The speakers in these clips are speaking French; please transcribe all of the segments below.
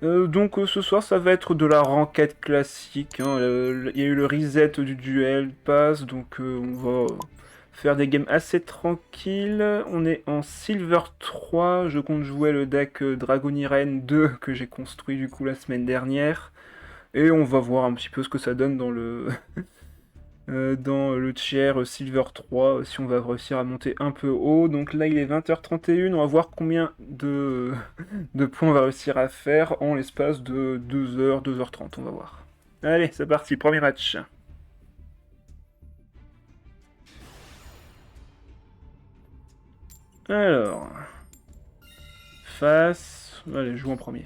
Donc ce soir ça va être de la ranked classique, hein. Il y a eu le reset du duel pass, donc on va faire des games assez tranquilles. On est en Silver 3, je compte jouer le deck Dragon Irene 2 que j'ai construit du coup la semaine dernière. Et on va voir un petit peu ce que ça donne dans le tiers Silver 3, si on va réussir à monter un peu haut. Donc là il est 20h31, on va voir combien de points on va réussir à faire en l'espace de 2h, 2h30, on va voir. Allez, c'est parti, premier match. Alors, face... Allez, je joue en premier.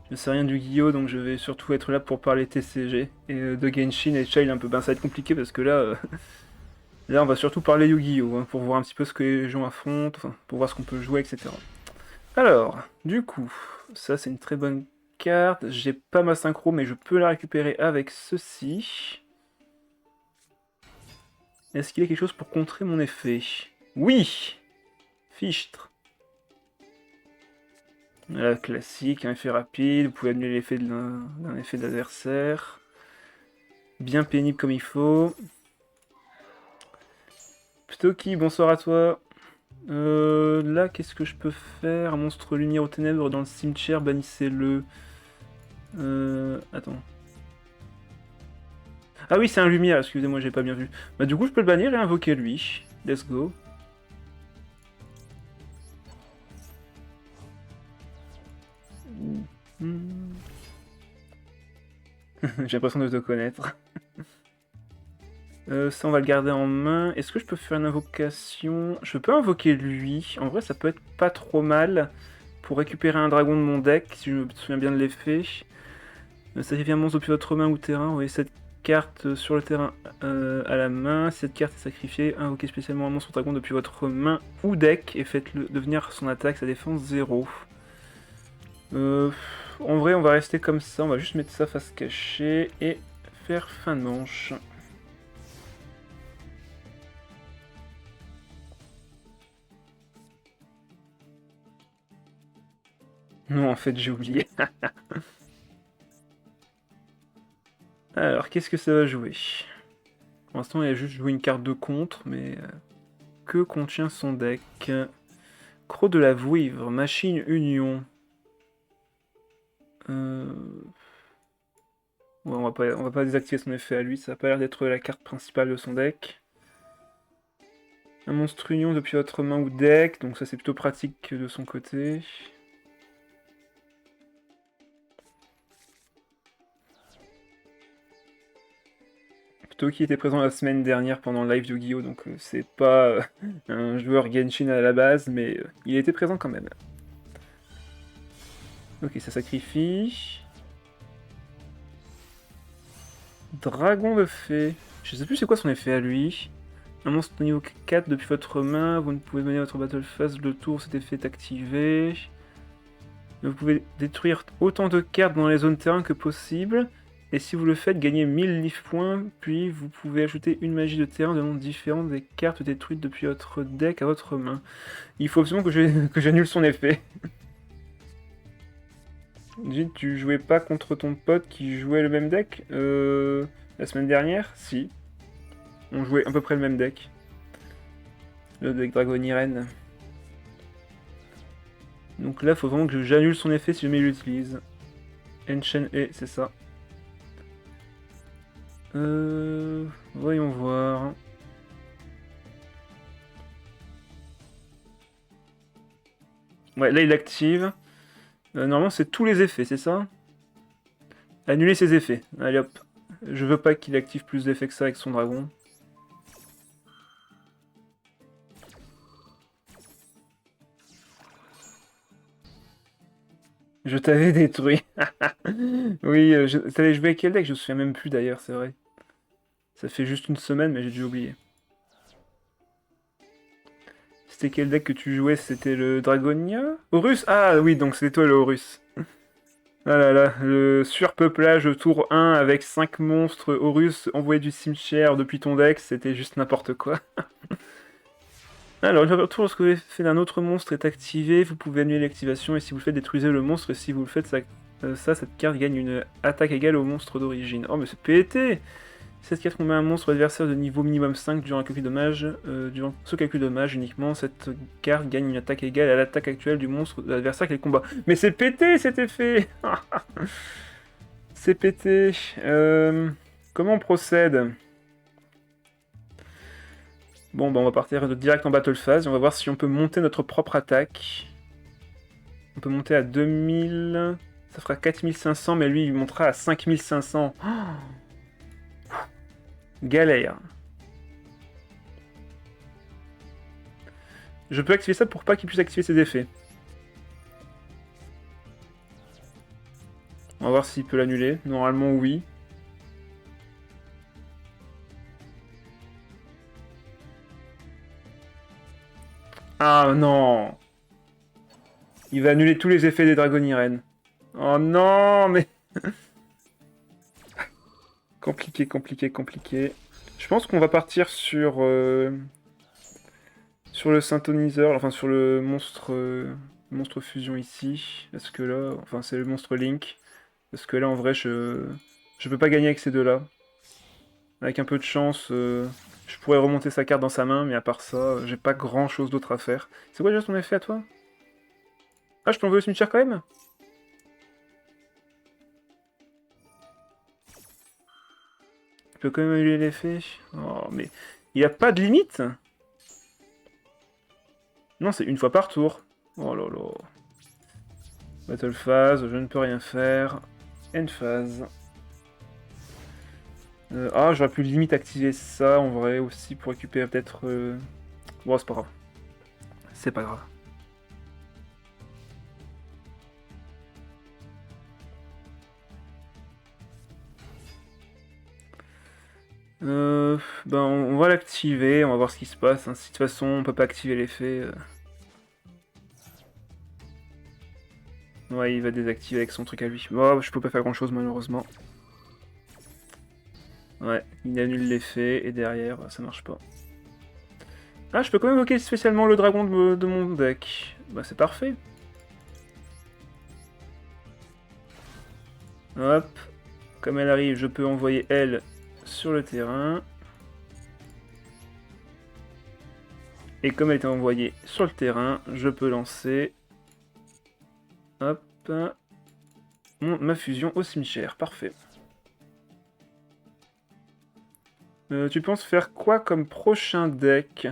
Je sais rien du Guillaume, donc je vais surtout être là pour parler TCG et de Genshin et Child un peu. Ben ça va être compliqué parce que là, là on va surtout parler Yu-Gi-Oh! Hein, pour voir un petit peu ce que les gens affrontent, enfin, pour voir ce qu'on peut jouer, etc. Alors, du coup, ça c'est une très bonne carte. J'ai pas ma synchro, mais je peux la récupérer avec ceci. Est-ce qu'il y a quelque chose pour contrer mon effet? Oui! Fichtre. La classique, un effet rapide, vous pouvez annuler l'effet d'un effet d'adversaire. Bien pénible comme il faut. Ptoki, bonsoir à toi. Là, qu'est-ce que je peux faire? Un monstre lumière aux ténèbres dans le cimetière, bannissez-le. Attends. Ah oui, c'est un lumière, excusez-moi, j'ai pas bien vu. Bah du coup, je peux le bannir et invoquer lui. Let's go. J'ai l'impression de te connaître. Ça, on va le garder en main. Est-ce que je peux faire une invocation? Je peux invoquer lui. En vrai, ça peut être pas trop mal pour récupérer un dragon de mon deck, si je me souviens bien de l'effet. Sacrifiez un monstre depuis votre main ou terrain. Vous voyez cette carte sur le terrain à la main. Si cette carte est sacrifiée, invoquez spécialement un monstre dragon depuis votre main ou deck et faites-le devenir son attaque, sa défense 0. En vrai, on va rester comme ça. On va juste mettre ça face cachée et faire fin de manche. Non, en fait, j'ai oublié. Alors, qu'est-ce que ça va jouer? Pour l'instant, il a juste joué une carte de contre, mais que contient son deck? Croc de la Vouivre, Machine Union. Ouais, on va pas désactiver son effet à lui, ça a pas l'air d'être la carte principale de son deck. Un monstre union depuis votre main ou deck, donc ça c'est plutôt pratique de son côté. Plutôt qui était présent la semaine dernière pendant le live de Yu-Gi-Oh! Donc c'est pas un joueur Genshin à la base, mais il était présent quand même. Ok, ça sacrifie. Dragon de fée. Je sais plus c'est quoi son effet à lui. Un monstre niveau 4 depuis votre main, vous ne pouvez mener votre battle phase le tour où cet effet est activé. Vous pouvez détruire autant de cartes dans les zones terrain que possible. Et si vous le faites, gagnez 1000 life points, puis vous pouvez ajouter une magie de terrain de nom différent des cartes détruites depuis votre deck à votre main. Il faut absolument que j'annule son effet. Dis, tu jouais pas contre ton pote qui jouait le même deck la semaine dernière? Si. On jouait à peu près le même deck. Le deck Dragon Irene. Donc là, faut vraiment que j'annule son effet si jamais il l'utilise. Enchain E, c'est ça. Voyons voir. Ouais, là il active. Normalement, c'est tous les effets, c'est ça? Annuler ses effets. Allez hop. Je veux pas qu'il active plus d'effets que ça avec son dragon. Je t'avais détruit. Oui, t'avais joué avec quel deck? Je me souviens même plus d'ailleurs, c'est vrai. Ça fait juste une semaine, mais j'ai déjà oublié. C'était quel deck que tu jouais? C'était le Dragonia? Horus? Ah oui, donc c'était toi le Horus. Ah là là, le surpeuplage tour 1 avec 5 monstres Horus envoyés du cimetière depuis ton deck, c'était juste n'importe quoi. Alors, une fois par tour, lorsque l'effet d'un autre monstre est activé, vous pouvez annuler l'activation, et si vous le faites, détruisez le monstre, et si vous le faites, cette carte gagne une attaque égale au monstre d'origine. Oh, mais c'est pété! Cette carte combat un monstre ou adversaire de niveau minimum 5 durant un calcul de dommage. Durant ce calcul de dommage uniquement, cette carte gagne une attaque égale à l'attaque actuelle du monstre de l'adversaire qu'elle combat. Mais c'est pété cet effet! C'est pété. Comment on procède? Bon, bah on va partir direct en battle phase et on va voir si on peut monter notre propre attaque. On peut monter à 2000... Ça fera 4500, mais lui il montera à 5500. Oh, galère. Je peux activer ça pour pas qu'il puisse activer ses effets. On va voir s'il peut l'annuler. Normalement, oui. Ah non! Il va annuler tous les effets des Dragonirènes. Oh non, mais... compliqué, compliqué, compliqué. Je pense qu'on va partir sur... sur le synthoniseur, enfin sur le monstre... monstre fusion ici. Parce que là... Enfin, c'est le monstre Link. Parce que là, en vrai, je peux pas gagner avec ces deux-là. Avec un peu de chance, je pourrais remonter sa carte dans sa main, mais à part ça, j'ai pas grand-chose d'autre à faire. C'est quoi déjà ton effet à toi? Ah, je peux envoyer au cimetière quand même? Je peux quand même annuler l'effet. Oh, mais il y a pas de limite? Non, c'est une fois par tour. Oh là là. Battle phase, je ne peux rien faire. End phase. Ah, j'aurais pu limite activer ça en vrai aussi pour récupérer peut-être. Bon, c'est pas grave. C'est pas grave. Ben on va l'activer, on va voir ce qui se passe. Hein. Si de toute façon on peut pas activer l'effet. Ouais, il va désactiver avec son truc à lui. Oh, je peux pas faire grand chose malheureusement. Ouais, il annule l'effet et derrière ça marche pas. Ah, je peux quand même invoquer spécialement le dragon de mon deck. Bah c'est parfait. Hop. Comme elle arrive, je peux envoyer elle sur le terrain. Et comme elle était envoyée sur le terrain, je peux lancer... Hop. Ma fusion au cimetière. Parfait. Tu penses faire quoi comme prochain deck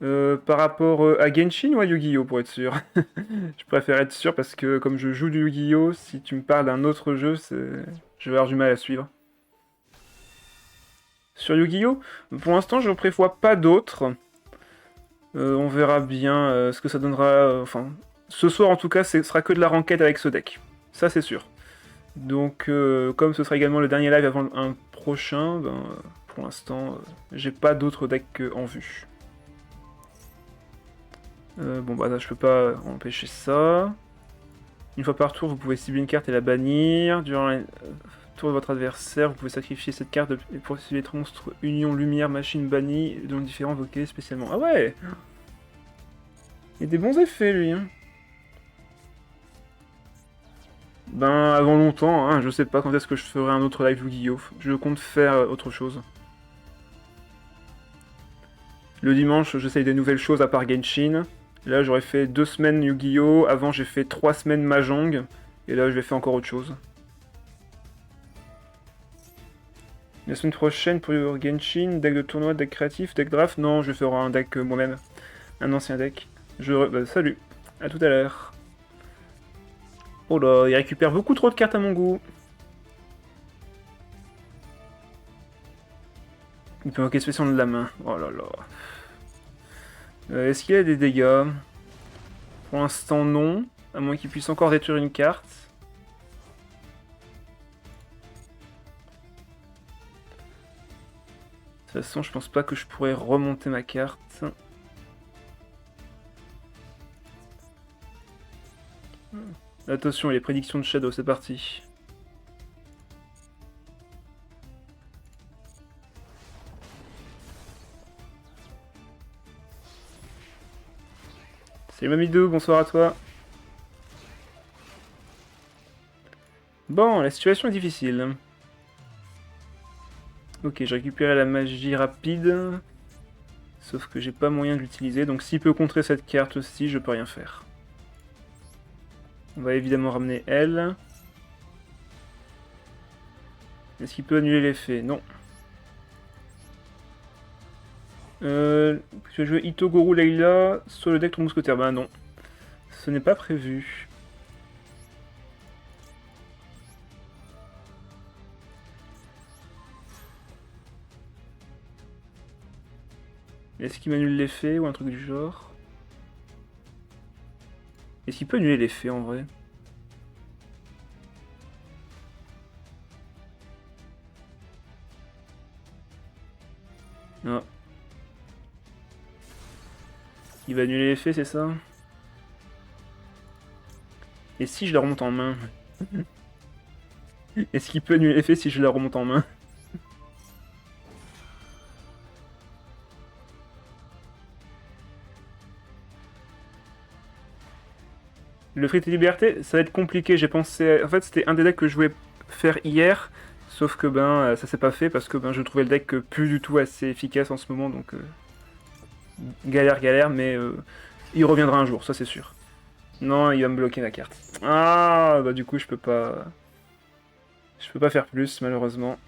par rapport à Genshin ou à Yu-Gi-Oh pour être sûr? Je préfère être sûr parce que comme je joue du Yu-Gi-Oh, si tu me parles d'un autre jeu, je vais avoir du mal à suivre. Sur Yu-Gi-Oh, pour l'instant je ne prévois pas d'autres. On verra bien ce que ça donnera. Enfin, ce soir en tout cas, ce sera que de la ranked avec ce deck. Ça c'est sûr. Donc comme ce sera également le dernier live avant un prochain, ben, pour l'instant j'ai pas d'autres decks en vue. Bon bah là je peux pas empêcher ça. Une fois par tour vous pouvez cibler une carte et la bannir. Durant le tour de votre adversaire vous pouvez sacrifier cette carte pour cibler les monstres Union Lumière Machine banni dont différents invoqués spécialement. Ah ouais. Il y a des bons effets lui hein. Ben avant longtemps, hein, je sais pas quand est-ce que je ferai un autre live Yu-Gi-Oh! Je compte faire autre chose. Le dimanche j'essaye des nouvelles choses à part Genshin. Là j'aurais fait 2 semaines Yu-Gi-Oh! Avant j'ai fait 3 semaines Mahjong. Et là je vais faire encore autre chose. La semaine prochaine pour Genshin, deck de tournoi, deck créatif, deck draft. Non, je vais faire un deck moi-même. Un ancien deck. Bah, salut. À tout à l'heure. Oh là, il récupère beaucoup trop de cartes à mon goût. Il peut invoquer spécialement de la main. Oh là là. Est-ce qu'il a des dégâts? Pour l'instant, non. À moins qu'il puisse encore détruire une carte. De toute façon, je pense pas que je pourrais remonter ma carte. Attention, les prédictions de Shadow, c'est parti. Salut Mamidou, bonsoir à toi. Bon, la situation est difficile. Ok, j'ai récupéré la magie rapide. Sauf que j'ai pas moyen de l'utiliser, donc s'il peut contrer cette carte aussi, je peux rien faire. On va évidemment ramener elle. Est-ce qu'il peut annuler l'effet? Non. Tu vas jouer Itogoro Leila sur le deck ton mousquetaire. Bah non. Ce n'est pas prévu. Est-ce qu'il m'annule l'effet ou un truc du genre? Est-ce qu'il peut annuler l'effet en vrai? Non. Il va annuler l'effet, c'est ça? Et si je la remonte en main? Est-ce qu'il peut annuler l'effet si je la remonte en main? Le Free Liberté, ça va être compliqué. J'ai pensé. En fait, c'était un des decks que je voulais faire hier. Sauf que ça s'est pas fait parce que je trouvais le deck plus du tout assez efficace en ce moment. Donc, galère, mais il reviendra un jour, ça c'est sûr. Non, il va me bloquer la carte. Ah, bah du coup, je peux pas. Je peux pas faire plus, malheureusement.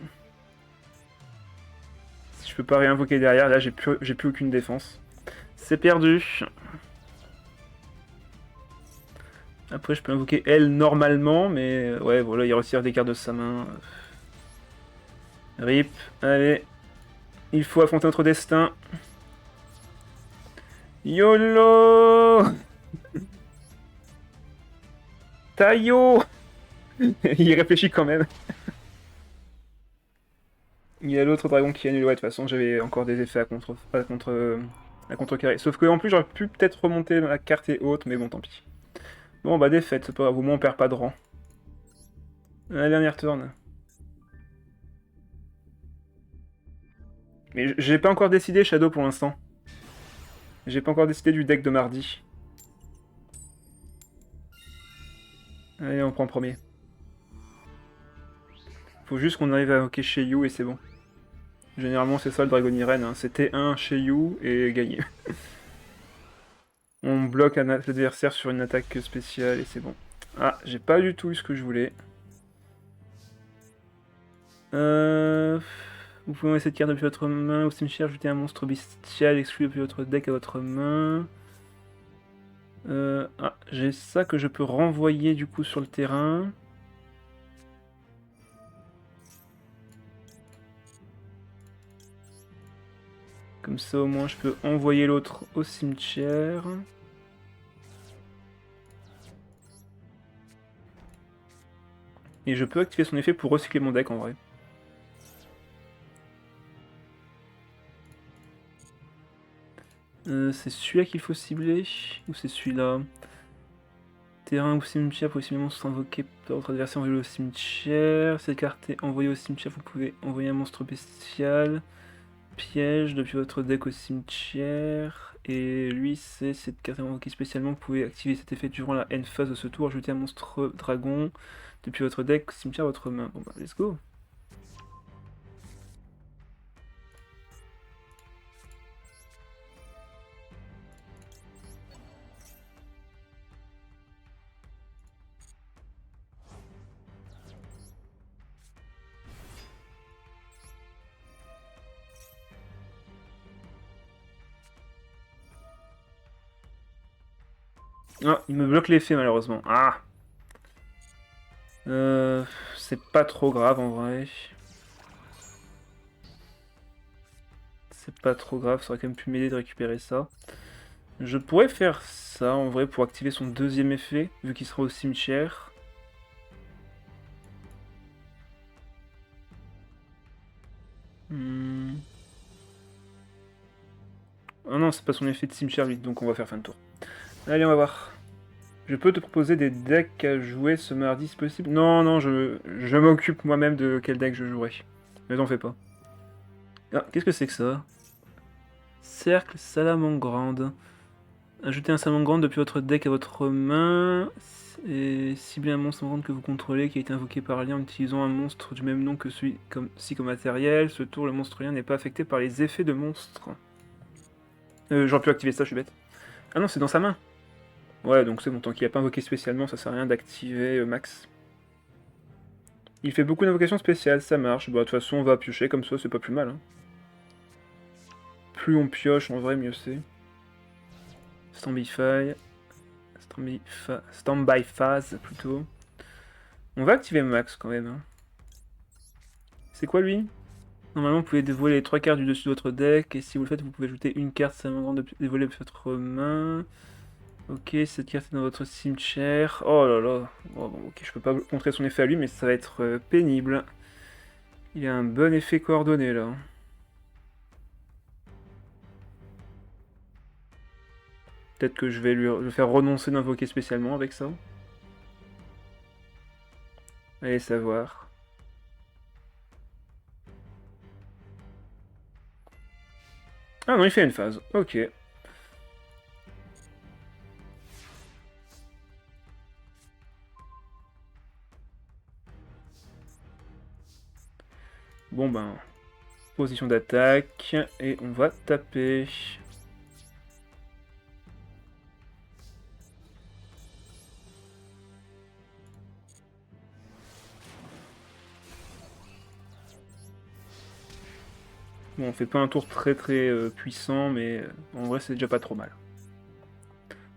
Si je peux pas réinvoquer derrière, là, j'ai plus aucune défense. C'est perdu. Après, je peux invoquer elle normalement, mais ouais, voilà, il retire des cartes de sa main. Rip, allez. Il faut affronter notre destin. YOLO Taillot. Il réfléchit quand même. Il y a l'autre dragon qui annule. Ouais, de toute façon, j'avais encore des effets à contrecarrer. Sauf que en plus, j'aurais pu peut-être remonter la carte et haute, mais bon, tant pis. Bon, bah, défaite, c'est pas grave. Au moins, on perd pas de rang. La dernière turn. Mais j'ai pas encore décidé, Shadow, pour l'instant. J'ai pas encore décidé du deck de mardi. Allez, on prend premier. Faut juste qu'on arrive à hockey chez You et c'est bon. Généralement, c'est ça le Dragon Irene. Hein. C'était un chez You et gagné. On bloque l'adversaire sur une attaque spéciale et c'est bon. Ah, j'ai pas du tout eu ce que je voulais. Vous pouvez envoyer cette carte depuis votre main au cimetière, ajouter un monstre bestial exclu depuis votre deck à votre main. Ah, j'ai ça que je peux renvoyer du coup sur le terrain. Comme ça au moins je peux envoyer l'autre au cimetière. Et je peux activer son effet pour recycler mon deck en vrai. C'est celui-là qu'il faut cibler ou c'est celui-là? Terrain ou cimetière, possiblement s'invoquer par votre adversaire, envoyé au cimetière. Cette carte est envoyée au cimetière, vous pouvez envoyer un monstre bestial. Piège depuis votre deck au cimetière. Et lui, c'est cette carte invoquée spécialement. Vous pouvez activer cet effet durant la end phase de ce tour. Ajouter un monstre dragon depuis votre deck au cimetière à votre main. Bon bah, let's go. Ah, il me bloque l'effet malheureusement. Ah. C'est pas trop grave en vrai. C'est pas trop grave, ça aurait quand même pu m'aider de récupérer ça. Je pourrais faire ça en vrai pour activer son deuxième effet, vu qu'il sera au cimetière. Ah non, c'est pas son effet de cimetière lui, donc on va faire fin de tour. Allez, on va voir. Je peux te proposer des decks à jouer ce mardi si possible? Non, non, je m'occupe moi-même de quel deck je jouerai. Mais t'en fais pas. Ah, qu'est-ce que c'est que ça? Cercle Salamangrande. Ajoutez un Salamangreande depuis votre deck à votre main. Et ciblez un monstre Salamangreande que vous contrôlez qui a été invoqué par lien en utilisant un monstre du même nom que celui-ci comme matériel. Ce tour, le monstre lien n'est pas affecté par les effets de monstre. J'aurais pu activer ça, je suis bête. Ah non, c'est dans sa main. Ouais, donc c'est bon, tant qu'il n'a pas invoqué spécialement, ça sert à rien d'activer Max. Il fait beaucoup d'invocations spéciales, ça marche. Bah, de toute façon, on va piocher comme ça, c'est pas plus mal. Hein. Plus on pioche, en vrai, mieux c'est. Standby phase, plutôt. On va activer Max, quand même. Hein. C'est quoi, lui? Normalement, vous pouvez dévoiler les 3 cartes du dessus de votre deck, et si vous le faites, vous pouvez ajouter une carte Salamangreande dévoilée depuis votre main. Ok, cette carte est dans votre cimetière. Oh là là. Oh, bon, ok, je peux pas montrer son effet à lui, mais ça va être pénible. Il a un bon effet coordonné, là. Peut-être que je vais lui faire renoncer d'invoquer spécialement avec ça. Allez savoir. Ah non, il fait une phase. Ok. Bon ben, position d'attaque, et on va taper. Bon, on fait pas un tour très puissant, mais en vrai c'est déjà pas trop mal.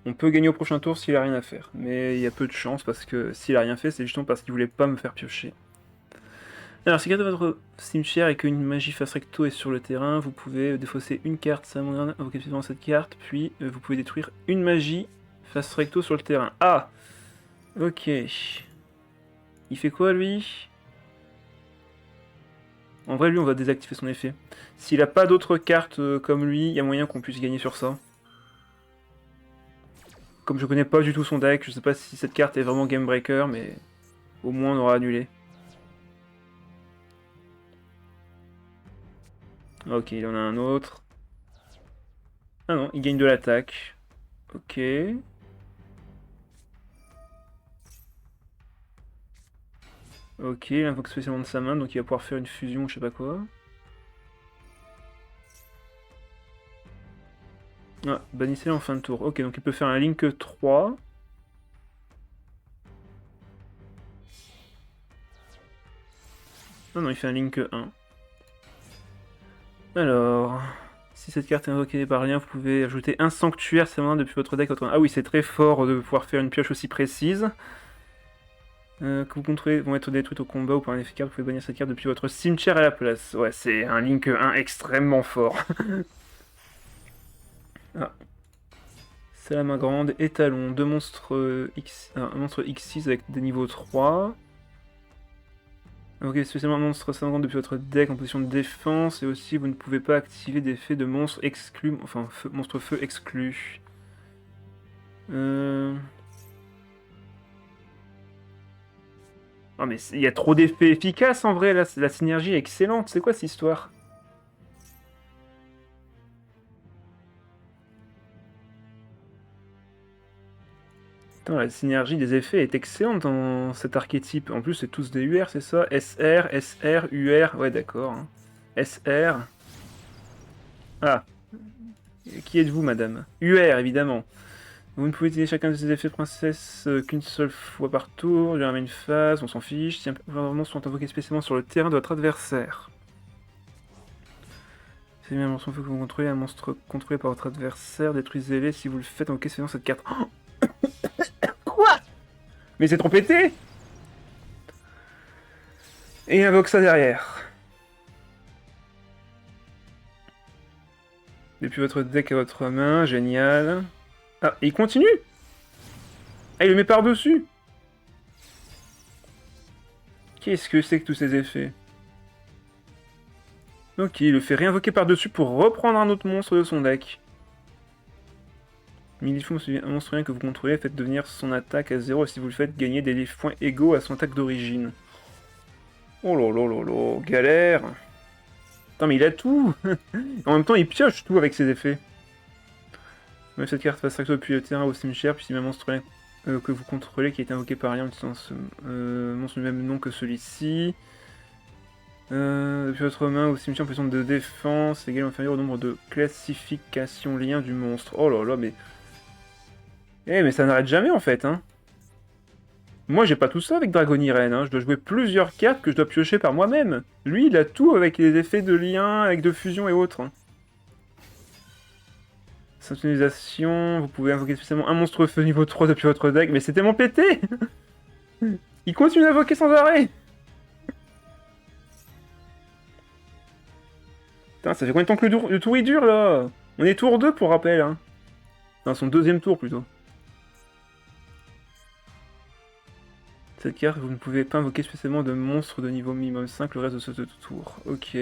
On peut gagner au prochain tour s'il a rien à faire, mais il y a peu de chance parce que s'il a rien fait, c'est justement parce qu'il voulait pas me faire piocher. Alors, si carte de votre cimetière et qu'une magie face recto est sur le terrain, vous pouvez défausser une carte Salamangreande, invoquer suivant cette carte, puis vous pouvez détruire une magie face recto sur le terrain. Ah! Ok. Il fait quoi, lui? En vrai, lui, on va désactiver son effet. S'il a pas d'autres cartes comme lui, il y a moyen qu'on puisse gagner sur ça. Comme je connais pas du tout son deck, je sais pas si cette carte est vraiment game breaker, mais au moins on aura annulé. Ok, il en a un autre. Ah non, il gagne de l'attaque. Ok. Ok, il invoque spécialement de sa main, donc il va pouvoir faire une fusion, je sais pas quoi. Ah, bannissez-le en fin de tour. Ok, donc il peut faire un Link 3. Ah non, il fait un Link 1. Alors... Si cette carte est invoquée par lien, vous pouvez ajouter un sanctuaire Salamangreande depuis votre deck. Ah oui, c'est très fort de pouvoir faire une pioche aussi précise. Que vous contrôlez vont être détruites au combat ou par un effet carte, vous pouvez bannir cette carte depuis votre cimetière à la place. Ouais, c'est un Link 1 extrêmement fort. Ah. Salamangreande, étalon, deux monstres un monstre X6 avec des niveaux 3. Ok, spécialement un monstre Salamangreande depuis votre deck en position de défense, et aussi vous ne pouvez pas activer d'effet de monstre exclu, enfin monstre feu exclu. Oh mais il y a trop d'effets efficaces en vrai, là, la synergie est excellente, c'est quoi cette histoire? Putain, la synergie des effets est excellente dans cet archétype. En plus, c'est tous des UR, c'est ça? SR, SR, UR, ouais d'accord. Hein. SR. Ah, qui êtes-vous, madame? UR, évidemment. Vous ne pouvez utiliser chacun de ces effets princesse qu'une seule fois par tour, durant une phase, on s'en fiche. Si un monstre sont invoqués spécialement sur le terrain de votre adversaire. Si un monstre que vous contrôlez, un monstre contrôlé par votre adversaire, détruisez-les si vous le faites invoquer selon cette carte. Oh quoi? Mais c'est trop pété! Et invoque ça derrière. Depuis votre deck à votre main, génial. Ah, et il continue? Ah, il le met par-dessus. Qu'est-ce que c'est que tous ces effets? Ok, il le fait réinvoquer par-dessus pour reprendre un autre monstre de son deck. Milifou, un monstre rien que vous contrôlez, faites devenir son attaque à 0 et si vous le faites, gagner des points égaux à son attaque d'origine. Oh là là là là, galère. Attends, mais il a tout. En même temps, il pioche tout avec ses effets. Cette carte passe directement depuis le terrain au cimetière, puis si un monstre que vous contrôlez qui a été invoqué par rien en utilisant ce monstre du même nom que celui-ci. Depuis votre main au cimetière en position de défense, égal ou inférieur au nombre de classifications liens du monstre. Oh là là, mais... Eh, mais ça n'arrête jamais en fait, hein. Moi j'ai pas tout ça avec Dragoniren, hein. Je dois jouer plusieurs cartes que je dois piocher par moi-même. Lui il a tout avec les effets de lien, avec de fusion et autres. Synchronisation, vous pouvez invoquer spécialement un monstre feu niveau 3 depuis votre deck, mais c'était mon pété. Il continue d'invoquer sans arrêt. Putain, ça fait combien de temps que le tour il dure là? On est tour 2 pour rappel, hein. Enfin, son deuxième tour plutôt. Cette carte, vous ne pouvez pas invoquer spécialement de monstres de niveau minimum 5 le reste de ce tour. Ok.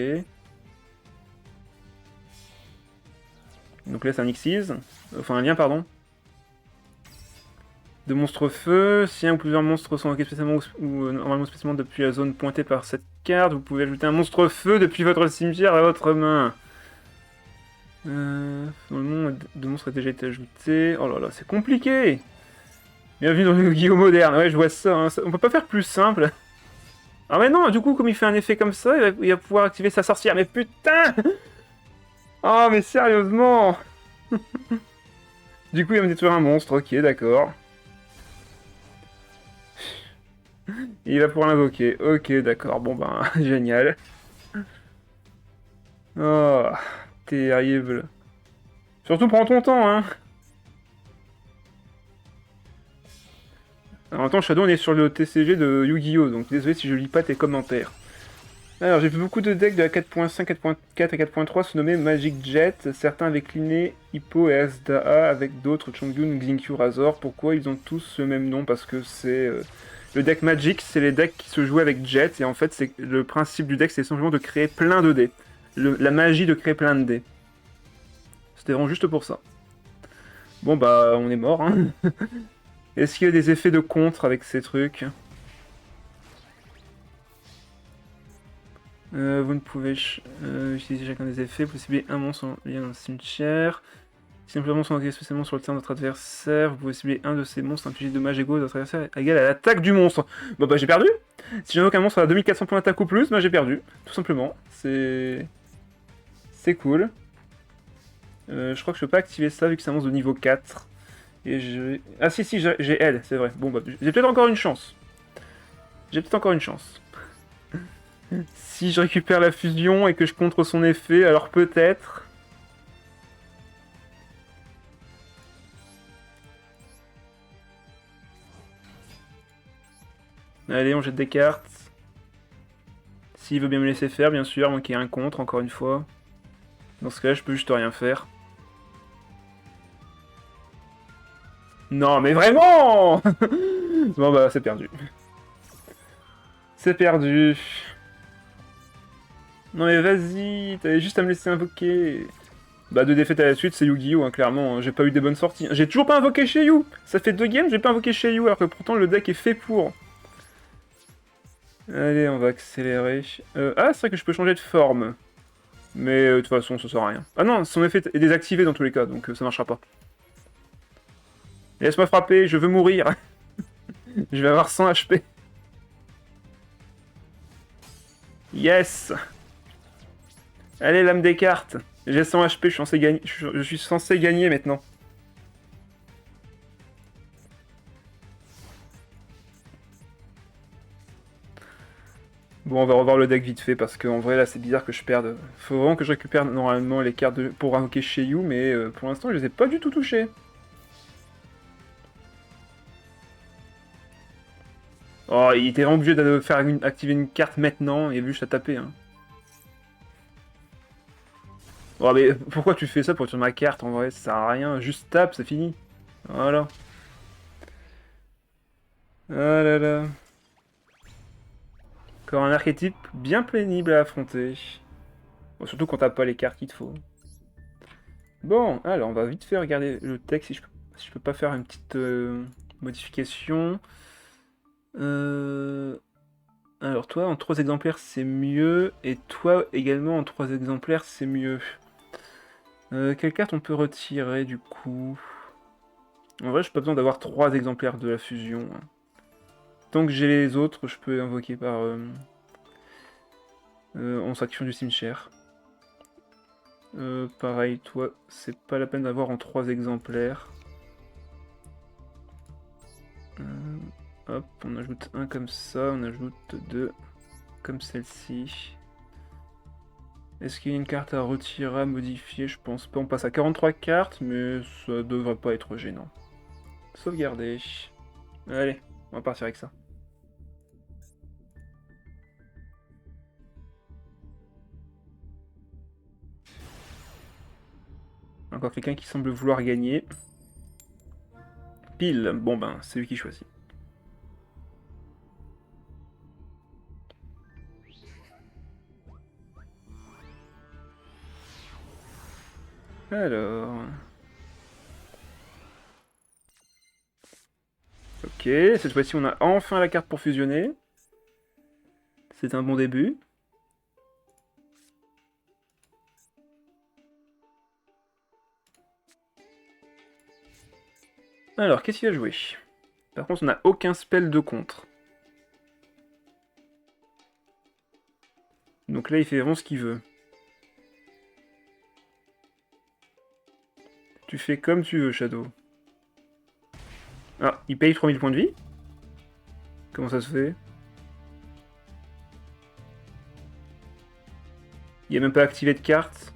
Donc là c'est un Xyz. Enfin un lien, pardon. De monstres feu. Si un ou plusieurs monstres sont invoqués spécialement ou normalement spécialement depuis la zone pointée par cette carte, vous pouvez ajouter un monstre feu depuis votre cimetière à votre main. Le nom de monstre a déjà été ajouté. Oh là là, c'est compliqué. Bienvenue dans le Yu-Gi-Oh moderne. Ouais, je vois ça, hein. On peut pas faire plus simple. Ah mais non, du coup, comme il fait un effet comme ça, il va pouvoir activer sa sorcière. Mais putain! Oh, mais sérieusement! Du coup, il va me détruire un monstre. Ok, d'accord. Il va pouvoir l'invoquer. Ok, d'accord. Bon ben, génial. Oh, terrible. Surtout prends ton temps, hein. En même temps, Shadow, on est sur le TCG de Yu-Gi-Oh! Donc désolé si je lis pas tes commentaires. Alors, j'ai vu beaucoup de decks de la 4.5, 4.4 et 4.3 se nommer Magic Jet, certains avec Linné, Hippo et Asdaa, avec d'autres Chongyun, Xinkyu, Razor. Pourquoi ils ont tous le même nom? Parce que c'est... le deck Magic, c'est les decks qui se jouent avec Jet, et en fait, c'est le principe du deck, c'est simplement de créer plein de dés. La magie de créer plein de dés. C'était vraiment juste pour ça. Bon bah, on est mort, hein. Est-ce qu'il y a des effets de contre avec ces trucs? Vous ne pouvez utiliser chacun des effets, vous pouvez cibler un monstre en lien dans le cimetière. Si un monstre est spécialement sur le terrain de votre adversaire, vous pouvez cibler un de ces monstres, infliger de dommages égaux de votre adversaire égal à l'attaque du monstre. Bon bah j'ai perdu. Si j'invoque un monstre à 2400 points d'attaque ou plus, bah j'ai perdu, tout simplement. C'est cool. Je crois que je peux pas activer ça vu que c'est un monstre de niveau 4. Et je... Ah si j'ai elle, c'est vrai. Bon bah j'ai peut-être encore une chance. J'ai peut-être encore une chance. Si je récupère la fusion et que je contre son effet, alors peut-être... Allez, on jette des cartes. S'il veut bien me laisser faire, bien sûr, moi qui ai un contre, encore une fois. Dans ce cas-là, je peux juste rien faire. Non, mais vraiment. Bon bah, c'est perdu. C'est perdu. Non mais vas-y, t'avais juste à me laisser invoquer. Bah, 2 défaites à la suite, c'est Yu-Gi-Oh! Hein, clairement, j'ai pas eu des bonnes sorties. J'ai toujours pas invoqué Seiyu. Ça fait 2 games, j'ai pas invoqué Seiyu, alors que pourtant le deck est fait pour. Allez, on va accélérer. Ah, c'est vrai que je peux changer de forme. Mais de toute façon, ça sert à rien. Ah non, son effet est désactivé dans tous les cas, donc ça marchera pas. Laisse-moi frapper, je veux mourir. Je vais avoir 100 HP. Yes. Allez, lame des cartes. J'ai 100 HP, je suis censé gagner, je suis censé gagner maintenant. Bon, on va revoir le deck vite fait, parce qu'en vrai, là, c'est bizarre que je perde. Faut vraiment que je récupère normalement les cartes pour invoquer Seiyu, mais pour l'instant, je les ai pas du tout touchées. Oh, il était vraiment obligé de faire activer une carte maintenant, et vu juste à taper, hein. Oh, mais pourquoi tu fais ça pour tuer ma carte, en vrai? Ça sert à rien, juste tape, c'est fini. Voilà. Ah là là. Encore un archétype bien pénible à affronter. Bon, surtout quand t'as pas les cartes qu'il te faut. Bon, alors on va vite fait regarder le texte si je peux pas faire une petite modification. Alors toi en 3 exemplaires c'est mieux, et toi également en 3 exemplaires c'est mieux. Quelle carte on peut retirer du coup? En vrai, j'ai pas besoin d'avoir 3 exemplaires de la fusion, hein. Tant que j'ai les autres, je peux invoquer par en action du cimetière. Pareil, toi, c'est pas la peine d'avoir en 3 exemplaires. Hop, on ajoute un comme ça, on ajoute 2 comme celle-ci. Est-ce qu'il y a une carte à retirer, à modifier? Je pense pas. On passe à 43 cartes, mais ça devrait pas être gênant. Sauvegarder. Allez, on va partir avec ça. Encore quelqu'un qui semble vouloir gagner. Pile. Bon ben, c'est lui qui choisit. Alors... Ok, cette fois-ci on a enfin la carte pour fusionner. C'est un bon début. Alors, qu'est-ce qu'il a joué? Par contre, on n'a aucun spell de contre. Donc là, il fait vraiment ce qu'il veut. Tu fais comme tu veux, Shadow. Ah, il paye 3000 points de vie? Comment ça se fait? Il a même pas activé de carte.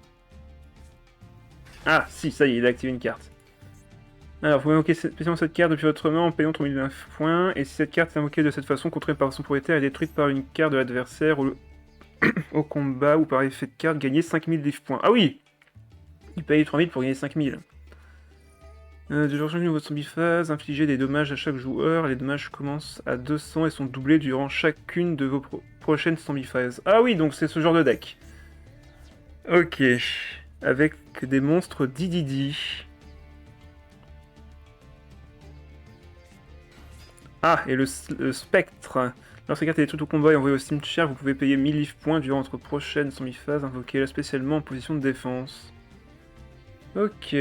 Ah, si, ça y est, il a activé une carte. Alors, vous pouvez invoquer spécialement cette carte depuis votre main en payant 3020 points, et si cette carte est invoquée de cette façon, contrôlée par son propriétaire et détruite par une carte de l'adversaire au combat ou par effet de carte, gagnez 5000 life points. Ah oui! Il paye 3000 pour gagner 5000. De changer de niveau de zombie phase, infliger des dommages à chaque joueur. Les dommages commencent à 200 et sont doublés durant chacune de vos prochaines zombie phases. Ah oui, donc c'est ce genre de deck. Ok. Avec des monstres Dididi. Ah, et le spectre. Lorsque la carte est détruite au combat et envoyée au cimetière, vous pouvez payer 1000 life points durant votre prochaine zombie phase. Invoquez-la spécialement en position de défense. Ok.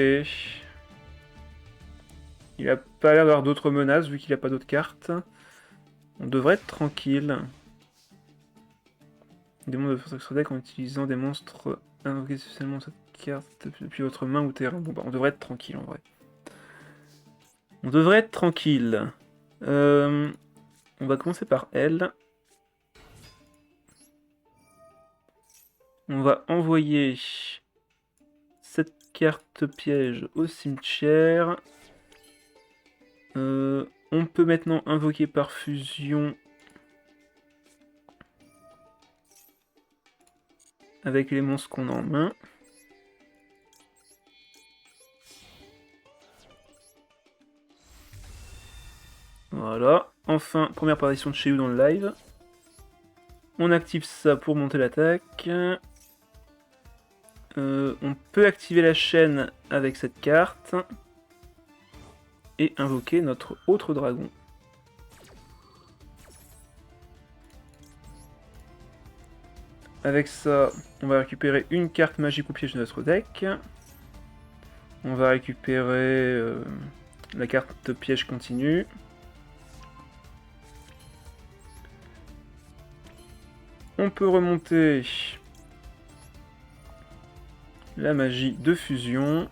Il a pas l'air d'avoir d'autres menaces vu qu'il a pas d'autres cartes. On devrait être tranquille. Des monstres de force extra deck en utilisant des monstres invoqués spécialement cette carte depuis votre main ou terrain. Bon bah on devrait être tranquille en vrai. On devrait être tranquille. On va commencer par elle. On va envoyer cette carte piège au cimetière. On peut maintenant invoquer par fusion avec les monstres qu'on a en main. Voilà. Enfin, première apparition de Sheu dans le live. On active ça pour monter l'attaque. On peut activer la chaîne avec cette carte. Et invoquer notre autre dragon. Avec ça, on va récupérer une carte magique ou piège de notre deck. On va récupérer la carte piège continue. On peut remonter la magie de fusion.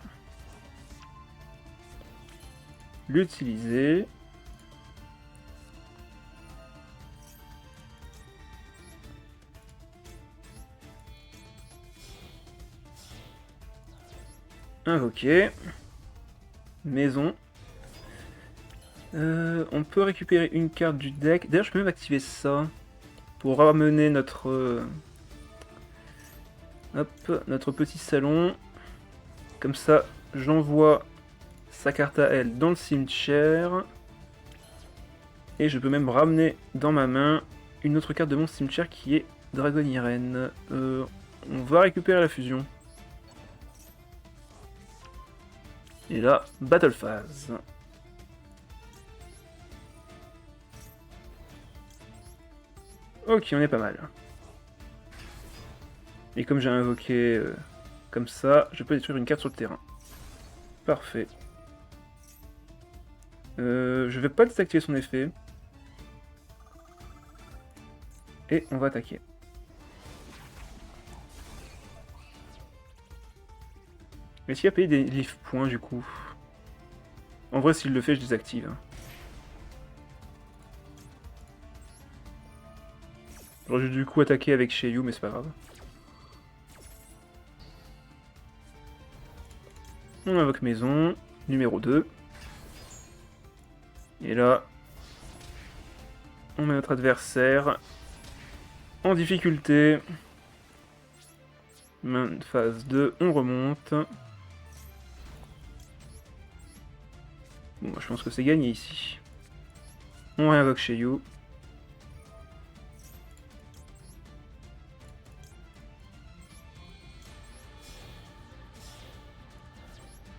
L'utiliser. Invoquer. Maison. On peut récupérer une carte du deck. D'ailleurs, je peux même activer ça pour ramener notre notre petit salon. Comme ça, j'envoie sa carte à elle dans le cimetière. Et je peux même ramener dans ma main une autre carte de mon cimetière qui est Dragon Irene. On va récupérer la fusion. Et là, Battle Phase. Ok, on est pas mal. Et comme j'ai invoqué Comme ça, je peux détruire une carte sur le terrain. Parfait. Je vais pas désactiver son effet. Et on va attaquer. Est-ce qu'il a payé des life points du coup? En vrai, s'il le fait, je désactive. J'aurais dû du coup attaquer avec Sheiyu, mais c'est pas grave. On invoque maison, numéro 2. Et là, on met notre adversaire en difficulté. Phase 2, on remonte. Bon, je pense que c'est gagné ici. On réinvoque Sheiyu.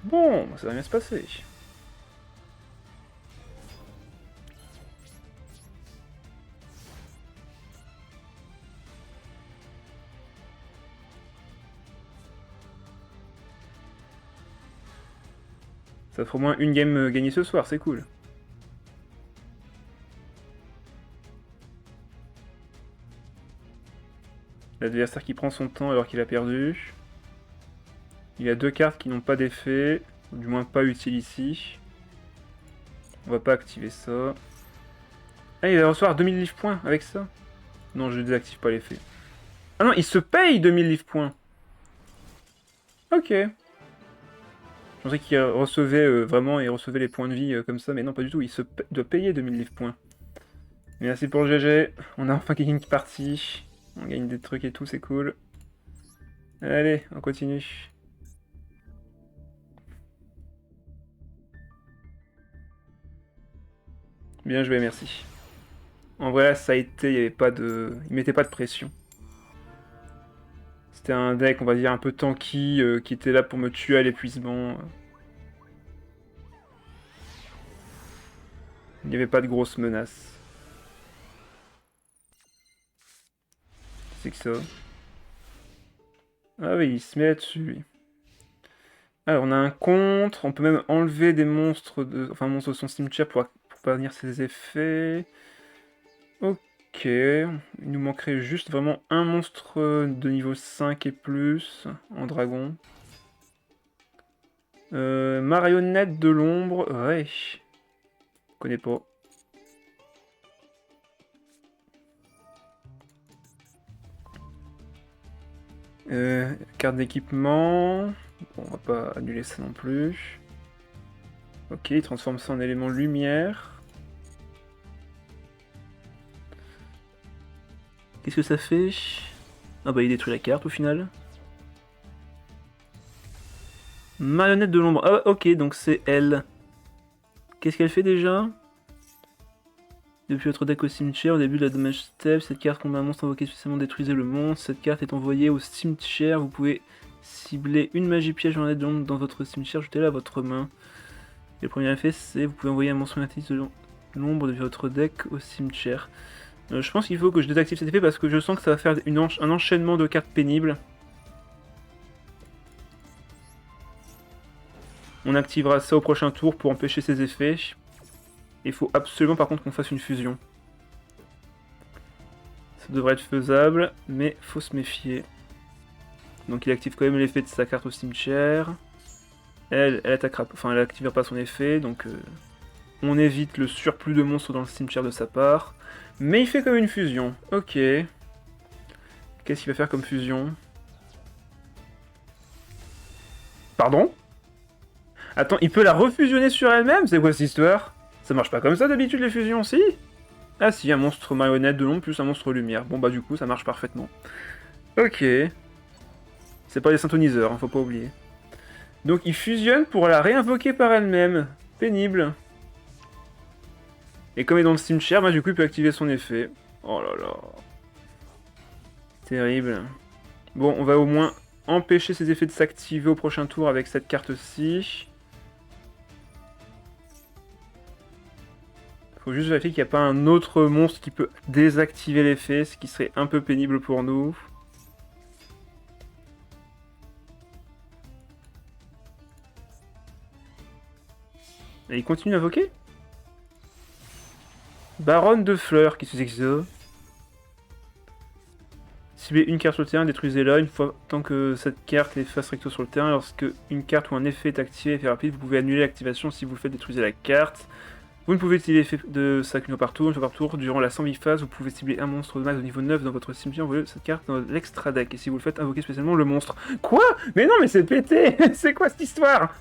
Bon, ça va bien se passer. Ça fera au moins une game gagnée ce soir, c'est cool. L'adversaire qui prend son temps alors qu'il a perdu. Il y a 2 cartes qui n'ont pas d'effet, ou du moins pas utiles ici. On va pas activer ça. Ah, il va recevoir 2000 livres points avec ça? Non, je désactive pas l'effet. Ah non, il se paye 2000 livres points. Ok. Je pensais qu'il recevait vraiment, il recevait les points de vie comme ça, mais non, pas du tout. Il doit payer 2000 livres points. Merci pour le GG. On a enfin gagné une partie. On gagne des trucs et tout, c'est cool. Allez, on continue. Bien joué, merci. En vrai, ça a été, il y avait pas de... Il mettait pas de pression. C'était un deck, on va dire, un peu tanky, qui était là pour me tuer à l'épuisement. Il n'y avait pas de grosses menaces. C'est que ça. Ah oui, il se met là-dessus, lui. Alors, on a un contre, on peut même enlever des monstres de... Enfin, un monstre de son cimetière pour prévenir ses effets. Ok, il nous manquerait juste vraiment un monstre de niveau 5 et plus en dragon. Marionnette de l'ombre, ouais. Je connais pas. Carte d'équipement. Bon, on va pas annuler ça non plus. Ok, il transforme ça en élément lumière. Qu'est-ce que ça fait? Ah bah il détruit la carte au final. Marionnette de l'ombre. Ah ok, donc c'est elle. Qu'est-ce qu'elle fait déjà? Depuis votre deck au cimetière, au début de la damage step, cette carte combat un monstre invoqué spécialement détruisez le monstre. Cette carte est envoyée au cimetière. Vous pouvez cibler une magie piège marionnette de l'ombre dans votre cimetière, jetez-la à votre main. Et le premier effet, c'est vous pouvez envoyer un monstre marionnette de l'ombre depuis votre deck au cimetière. Je pense qu'il faut que je désactive cet effet parce que je sens que ça va faire un enchaînement de cartes pénibles. On activera ça au prochain tour pour empêcher ces effets. Il faut absolument par contre qu'on fasse une fusion. Ça devrait être faisable, mais faut se méfier. Donc il active quand même l'effet de sa carte au cimetière. Elle attaquera, enfin elle activera pas son effet, donc on évite le surplus de monstres dans le cimetière de sa part. Mais il fait quand même une fusion. Ok. Qu'est-ce qu'il va faire comme fusion? Pardon? Attends, il peut la refusionner sur elle-même? C'est quoi cette histoire? Ça marche pas comme ça d'habitude les fusions, si? Ah si, un monstre marionnette de l'ombre plus un monstre lumière. Bon bah du coup, ça marche parfaitement. Ok. C'est pas des synthoniseurs, hein, faut pas oublier. Donc il fusionne pour la réinvoquer par elle-même. Pénible. Et comme il est dans le cimetière, bah du coup il peut activer son effet. Oh là là. Terrible. Bon, on va au moins empêcher ses effets de s'activer au prochain tour avec cette carte-ci. Faut juste vérifier qu'il n'y a pas un autre monstre qui peut désactiver l'effet, ce qui serait un peu pénible pour nous. Et il continue d'invoquer? Baronne de fleurs, qu'est-ce que c'est que ça? Ciblez une carte sur le terrain, détruisez-la une fois tant que cette carte est face recto sur le terrain. Lorsque une carte ou un effet est activé, effet rapide, vous pouvez annuler l'activation si vous le faites détruisez la carte. Vous ne pouvez utiliser l'effet de ça qu'une fois par tour. Une fois par tour, durant la 108 phase, vous pouvez cibler un monstre de max de niveau 9 dans votre cimetière, envoyez cette carte dans l'extra deck. Et si vous le faites, invoquez spécialement le monstre. Quoi? Mais non, mais c'est pété. C'est quoi cette histoire?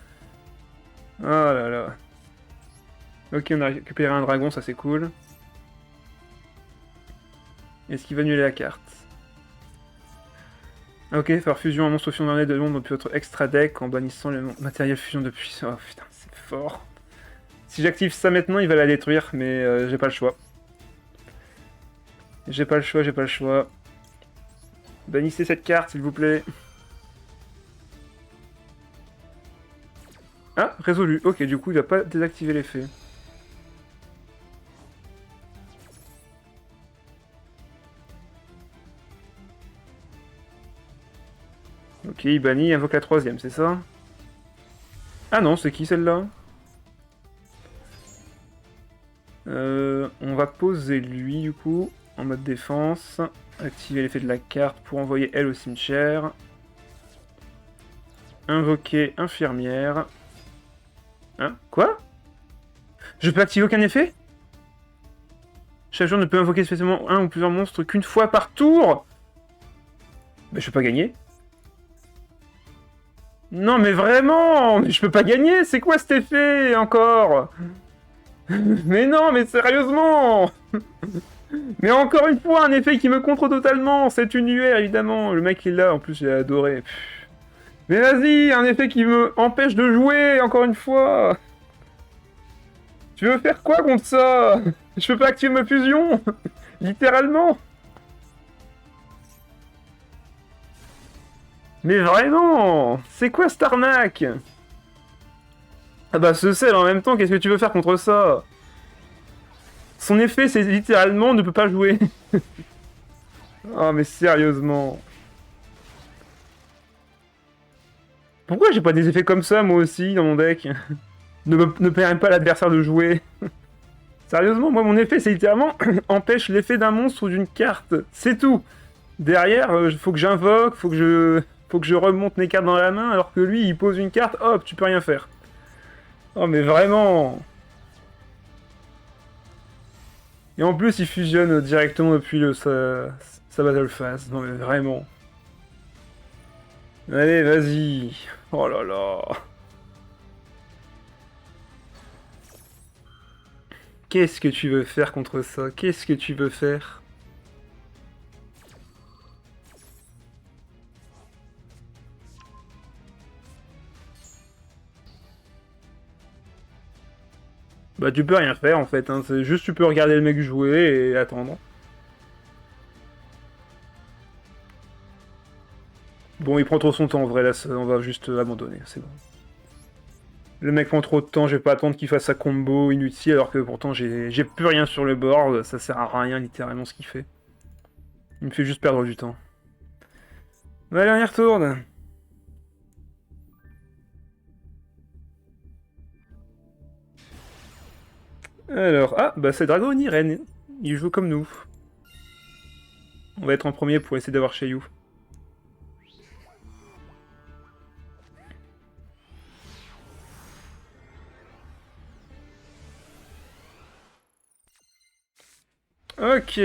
Oh là là. Ok, on a récupéré un dragon, ça c'est cool. Est-ce qu'il va annuler la carte? Ok, faire fusion un monstre fusion d'un de monde depuis votre extra deck en bannissant le matériel fusion depuis. Oh putain, c'est fort. Si j'active ça maintenant, il va la détruire, mais j'ai pas le choix. J'ai pas le choix, j'ai pas le choix. Bannissez cette carte, s'il vous plaît. Ah, résolu. Ok, du coup, il va pas désactiver l'effet. Ok, il bannit, il invoque la troisième, c'est ça? Ah non, c'est qui celle-là? On va poser lui, du coup, en mode défense. Activer l'effet de la carte pour envoyer elle au cimetière. Invoquer infirmière. Hein? Quoi? Je peux activer aucun effet? Chaque joueur ne peut invoquer spécialement un ou plusieurs monstres qu'une fois par tour? Mais je peux pas gagner. Non mais vraiment! Mais je peux pas gagner! C'est quoi cet effet encore? Mais non, mais sérieusement! Mais encore une fois, un effet qui me contre totalement! C'est une UR évidemment! Le mec il l'a, en plus j'ai adoré. Mais vas-y, un effet qui me empêche de jouer, encore une fois! Tu veux faire quoi contre ça? Je peux pas activer ma fusion! Littéralement! Mais vraiment! C'est quoi cette arnaque? Ah bah ce sel en même temps, qu'est-ce que tu veux faire contre ça? Son effet c'est littéralement ne peut pas jouer. Oh mais sérieusement. Pourquoi j'ai pas des effets comme ça moi aussi dans mon deck? Ne permet pas l'adversaire de jouer. Sérieusement, moi mon effet c'est littéralement empêche l'effet d'un monstre ou d'une carte. C'est tout. Derrière, faut que j'invoque, faut que je remonte mes cartes dans la main, alors que lui il pose une carte, hop, tu peux rien faire. Oh mais vraiment. Et en plus il fusionne directement depuis sa battle phase. Non mais vraiment. Allez, vas-y. Oh là là. Qu'est-ce que tu veux faire contre ça? Qu'est-ce que tu veux faire? Bah tu peux rien faire en fait, hein. C'est juste tu peux regarder le mec jouer et attendre. Bon, il prend trop son temps en vrai, là, on va juste abandonner, c'est bon. Le mec prend trop de temps, je vais pas attendre qu'il fasse sa combo inutile alors que pourtant j'ai plus rien sur le board, ça sert à rien littéralement ce qu'il fait. Il me fait juste perdre du temps. Allez, on y retourne. Alors, ah, bah c'est Dragon Irene. Il joue comme nous. On va être en premier pour essayer d'avoir Shenyu. Ok.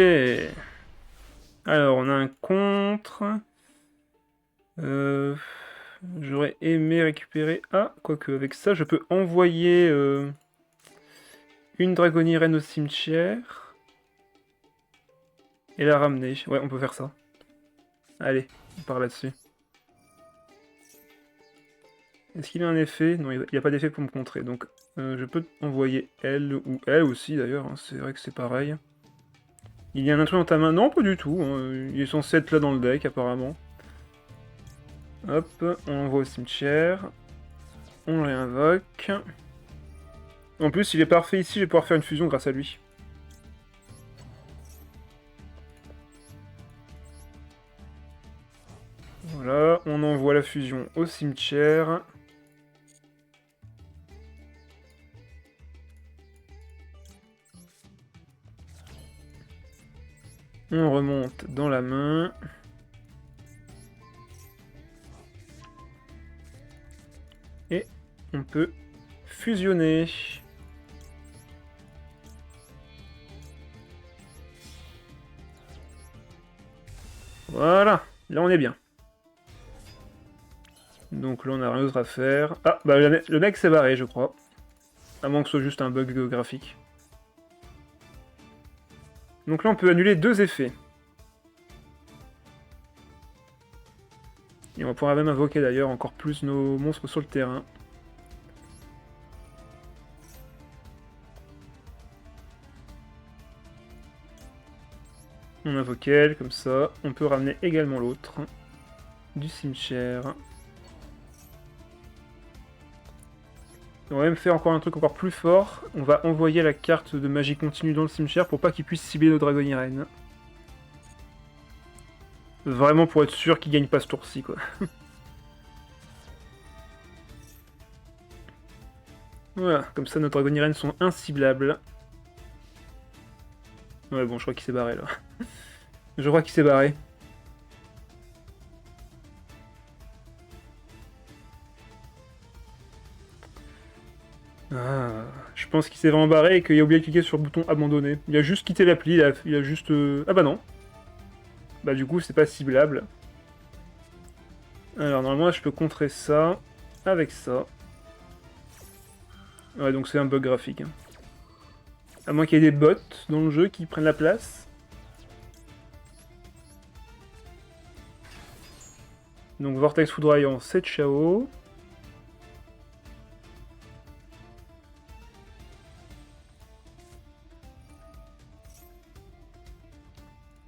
Alors, on a un contre. Euh, J'aurais aimé récupérer... Ah, quoique, avec ça, je peux envoyer une Dragonnie Reine au cimetière. Et la ramener. Ouais, on peut faire ça. Allez, on part là-dessus. Est-ce qu'il a un effet? Non, il n'y a pas d'effet pour me contrer. Donc, je peux envoyer elle, ou elle aussi d'ailleurs. Hein, c'est vrai que c'est pareil. Il y a un intrus dans ta main? Non, pas du tout. Hein, il est censé être là dans le deck, apparemment. Hop, on l'envoie au cimetière. On le réinvoque. En plus, il est parfait ici, je vais pouvoir faire une fusion grâce à lui. Voilà, on envoie la fusion au cimetière. On remonte dans la main. Et on peut fusionner. Voilà, là on est bien. Donc là on a rien d'autre à faire. Ah, bah le mec s'est barré je crois. À moins que ce soit juste un bug graphique. Donc là on peut annuler 2 effets. Et on pourra même invoquer d'ailleurs encore plus nos monstres sur le terrain. On invoque elle, comme ça. On peut ramener également l'autre. Du cimetière. On va même faire encore un truc encore plus fort. On va envoyer la carte de magie continue dans le cimetière pour pas qu'il puisse cibler nos Dragonirène. Vraiment pour être sûr qu'il gagne pas ce tour-ci, quoi. Voilà, comme ça nos Dragonirène sont inciblables. Ouais, bon, je crois qu'il s'est barré, là. Je crois qu'il s'est barré. Ah, je pense qu'il s'est vraiment barré et qu'il a oublié de cliquer sur le bouton abandonner. Il a juste quitté l'appli, il a juste... Ah bah non. Bah du coup, c'est pas ciblable. Alors normalement, je peux contrer ça avec ça. Ouais, donc c'est un bug graphique. À moins qu'il y ait des bots dans le jeu qui prennent la place. Donc Vortex foudroyant, c'est Chao.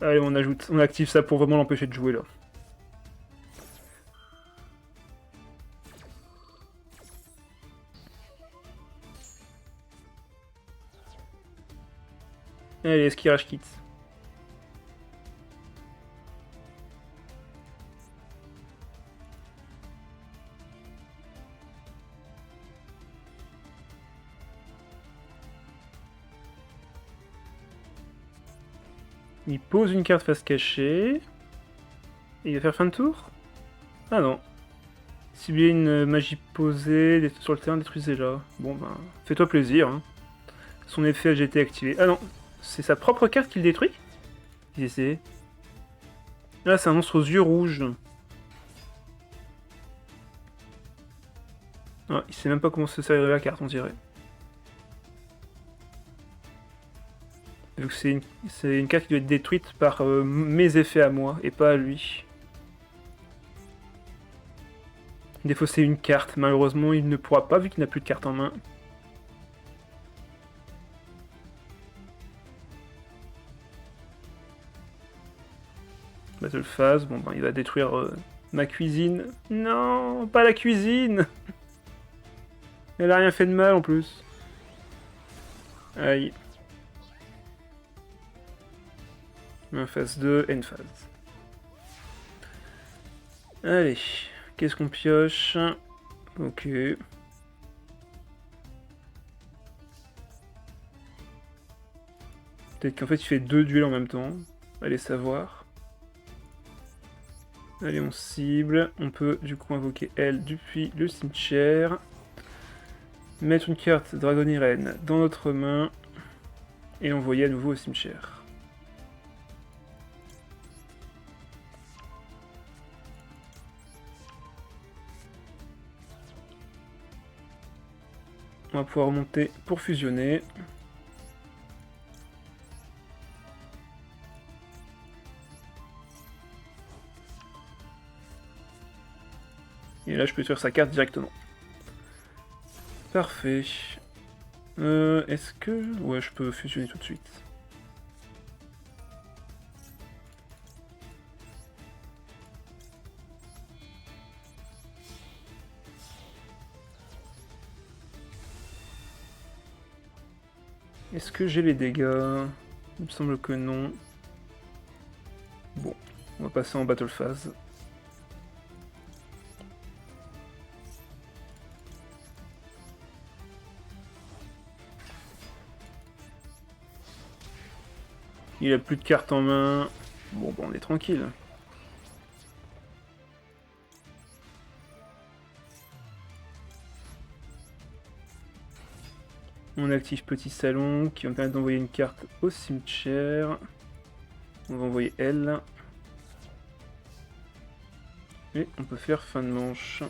Allez, on active ça pour vraiment l'empêcher de jouer là. Allez, Skirage Kit. Il pose une carte face cachée. Et il va faire fin de tour? Ah non. Cibler une magie posée sur le terrain, détruisez-la. Bon ben, fais-toi plaisir. Hein. Son effet a été activé. Ah non, c'est sa propre carte qui le détruit? Qu'est-ce que c'est? Ah, c'est un monstre aux yeux rouges. Ah, il sait même pas comment se servir la carte, on dirait. Vu que c'est une carte qui doit être détruite par mes effets à moi, et pas à lui. Défausser une carte, malheureusement il ne pourra pas vu qu'il n'a plus de carte en main. Battle Phase, bon ben il va détruire ma cuisine. Non, pas la cuisine. Elle a rien fait de mal en plus. Aïe. Phase 2, end phase. Allez, qu'est-ce qu'on pioche? Ok. Peut-être qu'en fait il fait 2 duels en même temps. Allez savoir. Allez, on cible. On peut du coup invoquer elle depuis le cimetière. Mettre une carte Dragonirène dans notre main. Et l'envoyer à nouveau au cimetière. On va pouvoir remonter pour fusionner. Et là, je peux détruire sa carte directement. Parfait. Est-ce que... Ouais, je peux fusionner tout de suite. Est-ce que j'ai les dégâts? Il me semble que non. Bon, on va passer en battle phase. Il a plus de cartes en main. Bon, on est tranquille. On active Petit Salon qui va me permettre d'envoyer une carte au cimetière. On va envoyer elle. Et on peut faire fin de manche.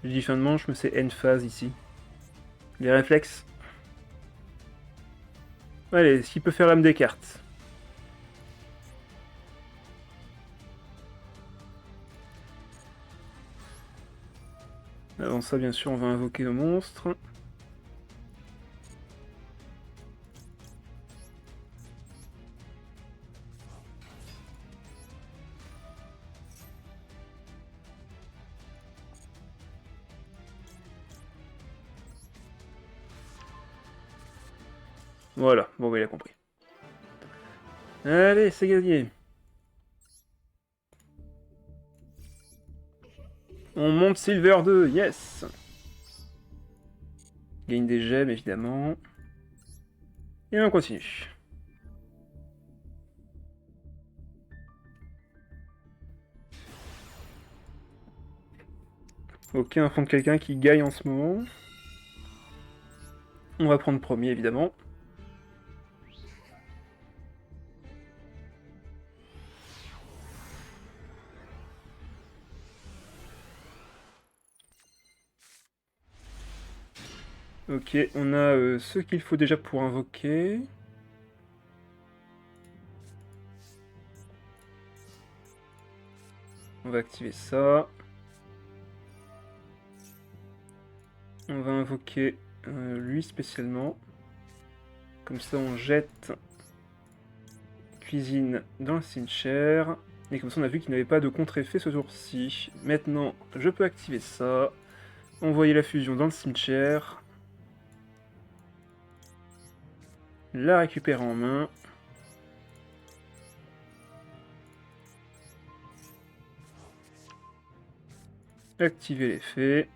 Je dis fin de manche, mais c'est end phase ici. Les réflexes. Allez, est-ce qu'il peut faire l'âme des cartes? Avant ça, bien sûr, on va invoquer le monstre. Voilà, bon, il a compris. Allez, c'est gagné. On monte Silver 2, yes. Gagne des gemmes, évidemment. Et on continue. Ok, on affronte quelqu'un qui gagne en ce moment. On va prendre premier, évidemment. Ok, on a ce qu'il faut déjà pour invoquer. On va activer ça. On va invoquer lui spécialement. Comme ça, on jette cuisine dans le cimetière. Et comme ça, on a vu qu'il n'avait pas de contre-effet ce tour-ci. Maintenant, je peux activer ça. Envoyer la fusion dans le cimetière. La récupérer en main. Activer l'effet.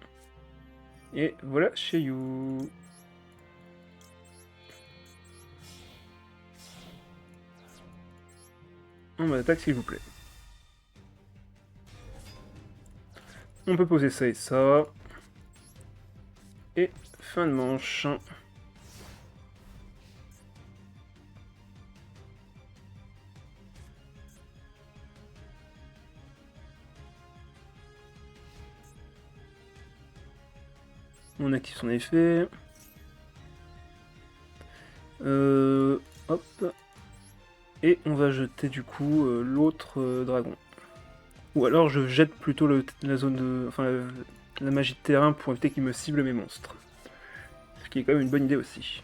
Et voilà chez You. On m'attaque s'il vous plaît. On peut poser ça et ça. Et fin de manche. On active son effet. Hop. Et on va jeter du coup l'autre dragon. Ou alors je jette plutôt la zone de. Enfin la magie de terrain pour éviter qu'il me cible mes monstres. Ce qui est quand même une bonne idée aussi.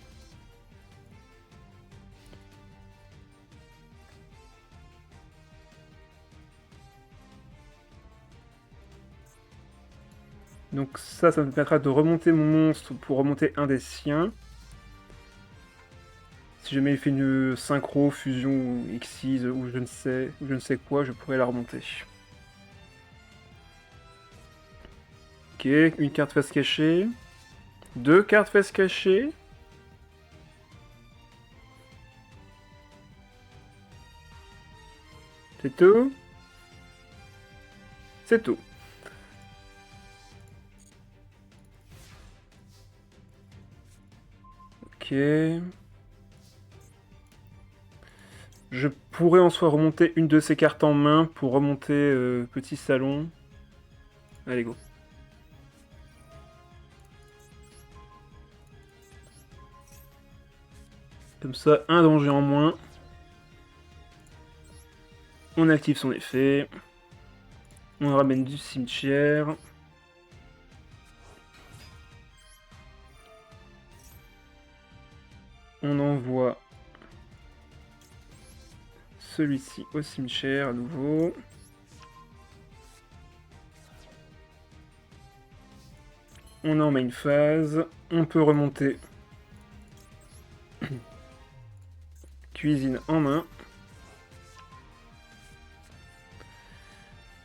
Donc ça me permettra de remonter mon monstre pour remonter un des siens. Si jamais il fait une synchro, fusion ou Xyz ou je ne sais quoi, je pourrais la remonter. Ok, une carte face cachée. Deux cartes face cachée. C'est tout? C'est tout. Ok. Je pourrais en soi remonter une de ces cartes en main pour remonter Petit Salon. Allez, go. Comme ça, un danger en moins. On active son effet. On ramène du cimetière. On envoie celui-ci au cimetière à nouveau. On est en main phase. On peut remonter cuisine en main.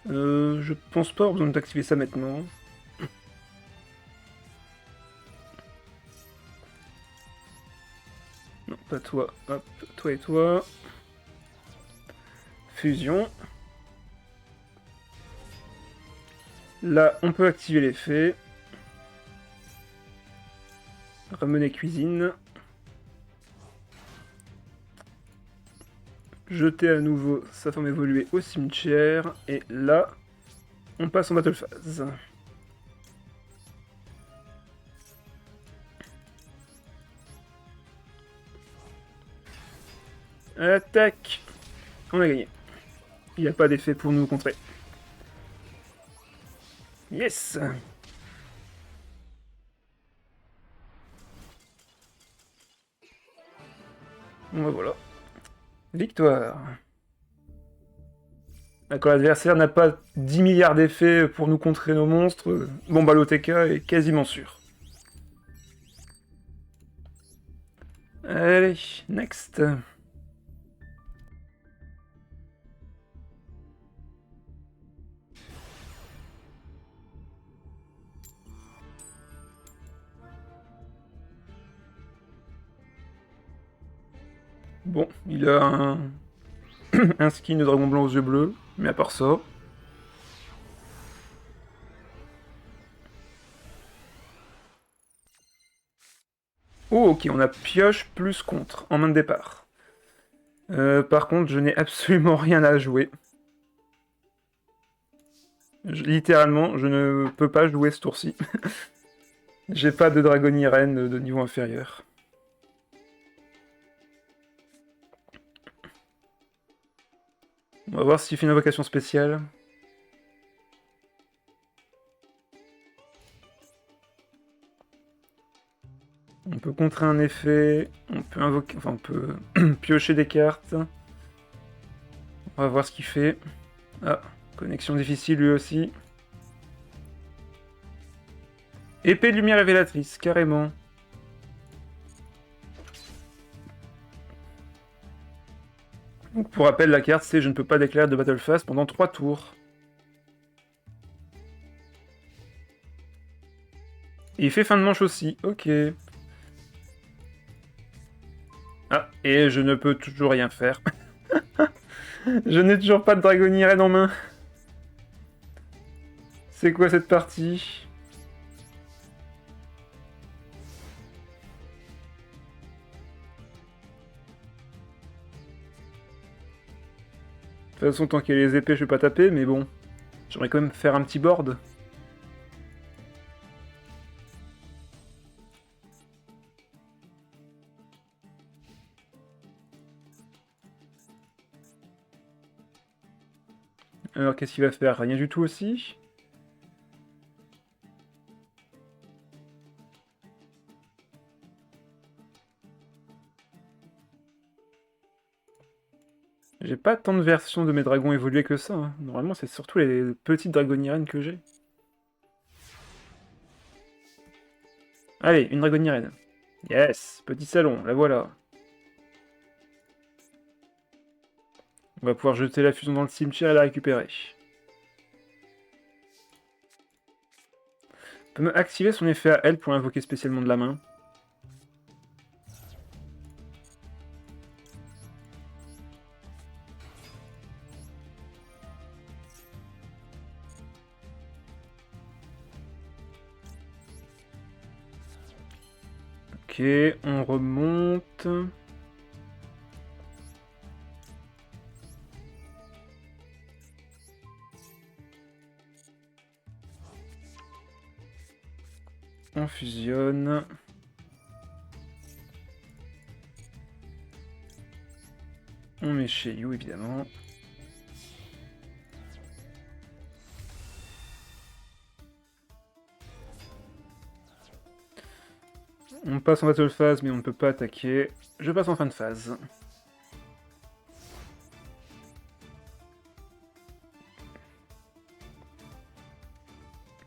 Je pense pas avoir besoin d'activer ça maintenant. Non, toi, hop, toi et toi. Fusion. Là, on peut activer l'effet. Ramener cuisine. Jeter à nouveau sa forme évoluée au cimetière. Et là, on passe en battle phase. Attaque. On a gagné. Il n'y a pas d'effet pour nous contrer. Yes. Bon bah voilà. Victoire. Quand l'adversaire n'a pas 10 milliards d'effets pour nous contrer nos monstres, bon bah l'OTK est quasiment sûr. Allez, next. Bon, il a un skin de dragon blanc aux yeux bleus, mais à part ça... Oh, ok, on a pioche plus contre en main de départ. Par contre, je n'ai absolument rien à jouer. Littéralement, je ne peux pas jouer ce tour-ci. J'ai pas de Dragonnie Reine de niveau inférieur. On va voir s'il fait une invocation spéciale. On peut contrer un effet, on peut invoquer, enfin on peut piocher des cartes. On va voir ce qu'il fait. Ah, connexion difficile lui aussi. Épée de lumière révélatrice, carrément. Donc pour rappel, la carte c'est je ne peux pas déclarer de battle phase pendant 3 tours. Et il fait fin de manche aussi, ok. Ah, et je ne peux toujours rien faire. Je n'ai toujours pas de Dragonnie Reine en main. C'est quoi cette partie? De toute façon, tant qu'il y a les épées, je vais pas taper, mais bon. J'aimerais quand même faire un petit board. Alors, qu'est-ce qu'il va faire? Rien du tout aussi? J'ai pas tant de versions de mes dragons évolués que ça. Hein. Normalement, c'est surtout les petites dragonirènes que j'ai. Allez, une dragonirène. Yes, petit salon, la voilà. On va pouvoir jeter la fusion dans le cimetière et la récupérer. On peut me activer son effet à elle pour l'invoquer spécialement de la main. Ok, on remonte. On fusionne. On met chez You, évidemment. On passe en battle phase, mais on ne peut pas attaquer. Je passe en fin de phase.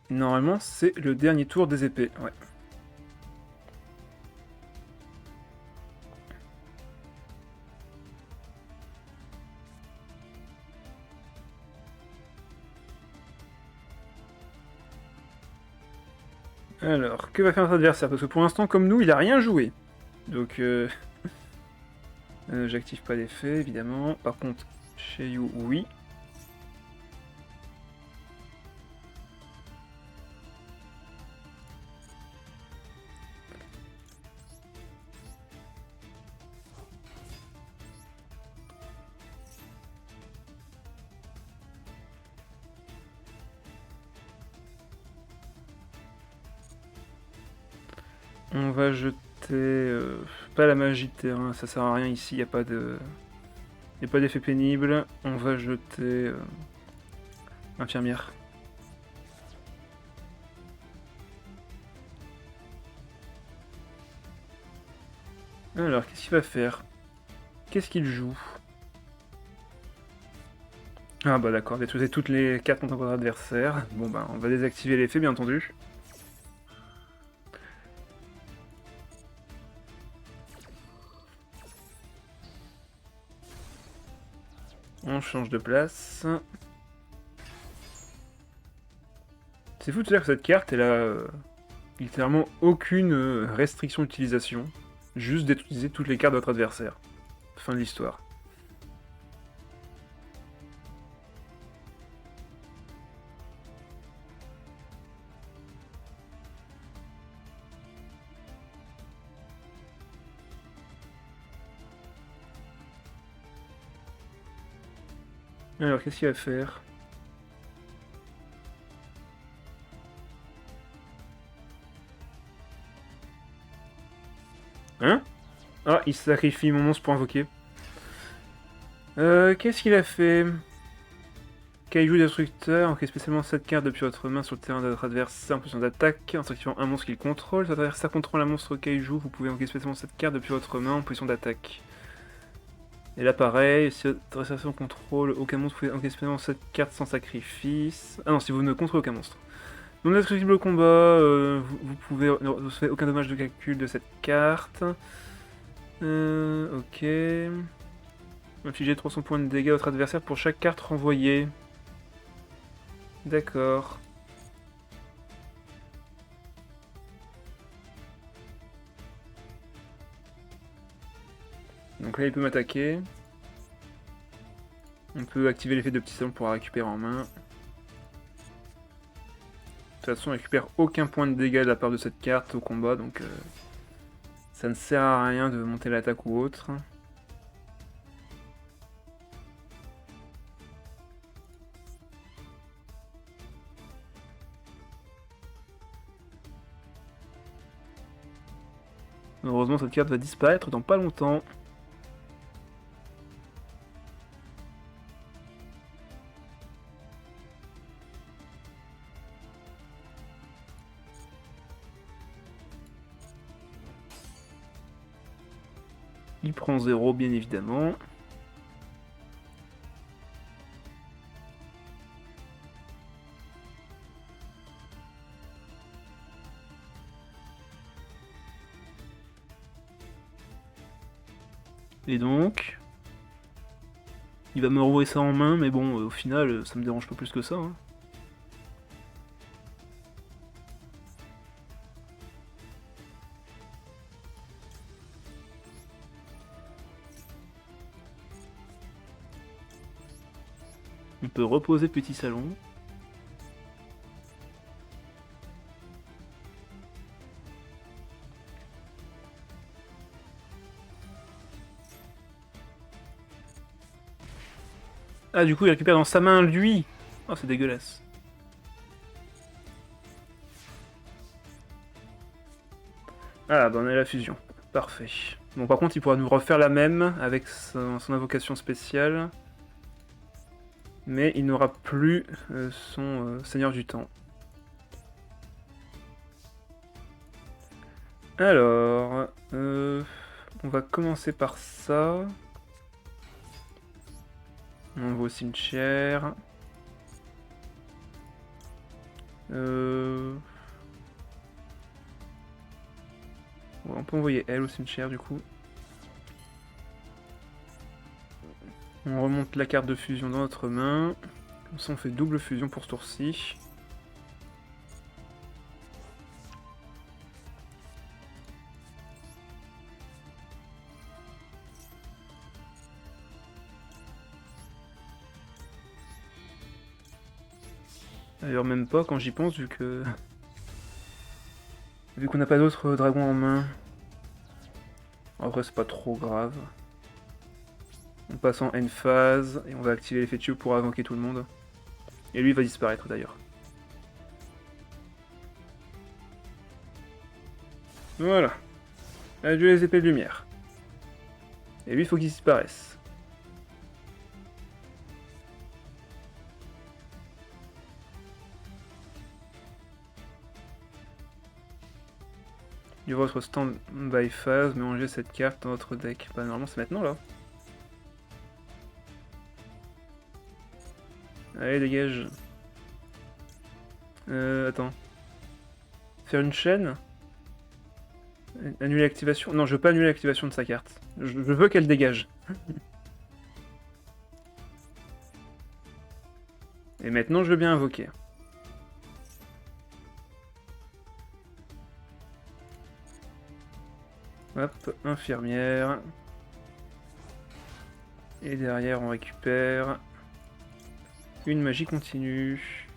Normalement, c'est le dernier tour des épées, ouais. Alors, que va faire notre adversaire? Parce que pour l'instant, comme nous, il a rien joué. Donc, J'active pas l'effet, évidemment. Par contre, chez You, oui. On va jeter... pas la magie de terrain, ça sert à rien ici, il n'y a pas de... Il n'y a pas d'effet pénible. On va jeter... infirmière. Alors, qu'est-ce qu'il va faire? Qu'est-ce qu'il joue? Ah bah d'accord, détruisez toutes les cartes contre votre adversaire. Bon bah, on va désactiver l'effet, bien entendu. On change de place. C'est fou de se dire que cette carte, elle a littéralement aucune restriction d'utilisation. Juste d'utiliser toutes les cartes de votre adversaire. Fin de l'histoire. Alors, qu'est-ce qu'il va faire? Hein? Ah, il sacrifie mon monstre pour invoquer. Qu'est-ce qu'il a fait? Kaiju destructeur, envoie spécialement cette carte depuis votre main sur le terrain de votre adversaire en position d'attaque, en sacrifiant un monstre qu'il contrôle. Si votre adversaire contrôle un monstre Kaiju, vous pouvez envoyer spécialement cette carte depuis votre main en position d'attaque. Et là pareil, si votre adversaire contrôle aucun monstre, vous pouvez envoyer spécialement cette carte sans sacrifice. Ah non, si vous ne contrôlez aucun monstre. Non accessible au combat, vous pouvez ne recevoir aucun dommage de calcul de cette carte. Ok. Infliger 300 points de dégâts à votre adversaire pour chaque carte renvoyée. D'accord. Donc là, il peut m'attaquer. On peut activer l'effet de petit salon pour la récupérer en main. De toute façon, on récupère aucun point de dégâts de la part de cette carte au combat, donc ça ne sert à rien de monter l'attaque ou autre. Heureusement, cette carte va disparaître dans pas longtemps. Il prend 0, bien évidemment. Et donc... il va me renvoyer ça en main, mais bon, au final, ça me dérange pas plus que ça. Hein. On peut reposer petit salon. Ah, du coup, il récupère dans sa main, lui. Oh, c'est dégueulasse. Ah, bah on a la fusion. Parfait. Bon, par contre, il pourra nous refaire la même avec son invocation spéciale. Mais il n'aura plus son Seigneur du Temps. Alors, on va commencer par ça. On va au cimetière. On peut envoyer elle au cimetière du coup. On remonte la carte de fusion dans notre main. Comme ça on fait double fusion pour ce tour-ci. D'ailleurs même pas quand j'y pense vu que... Vu qu'on n'a pas d'autres dragons en main. Après c'est pas trop grave. On passe en end phase et on va activer l'effet tube pour invoquer tout le monde. Et lui il va disparaître d'ailleurs. Voilà. Adieu les épées de lumière. Et lui il faut qu'il disparaisse. Du votre stand-by phase, mélangez cette carte dans votre deck. Bah normalement c'est maintenant là. Allez dégage. Attends. Faire une chaîne. Annuler l'activation. Non, je veux pas annuler l'activation de sa carte. Je veux qu'elle dégage. Et maintenant je veux bien invoquer. Hop, infirmière. Et derrière on récupère une magie continue.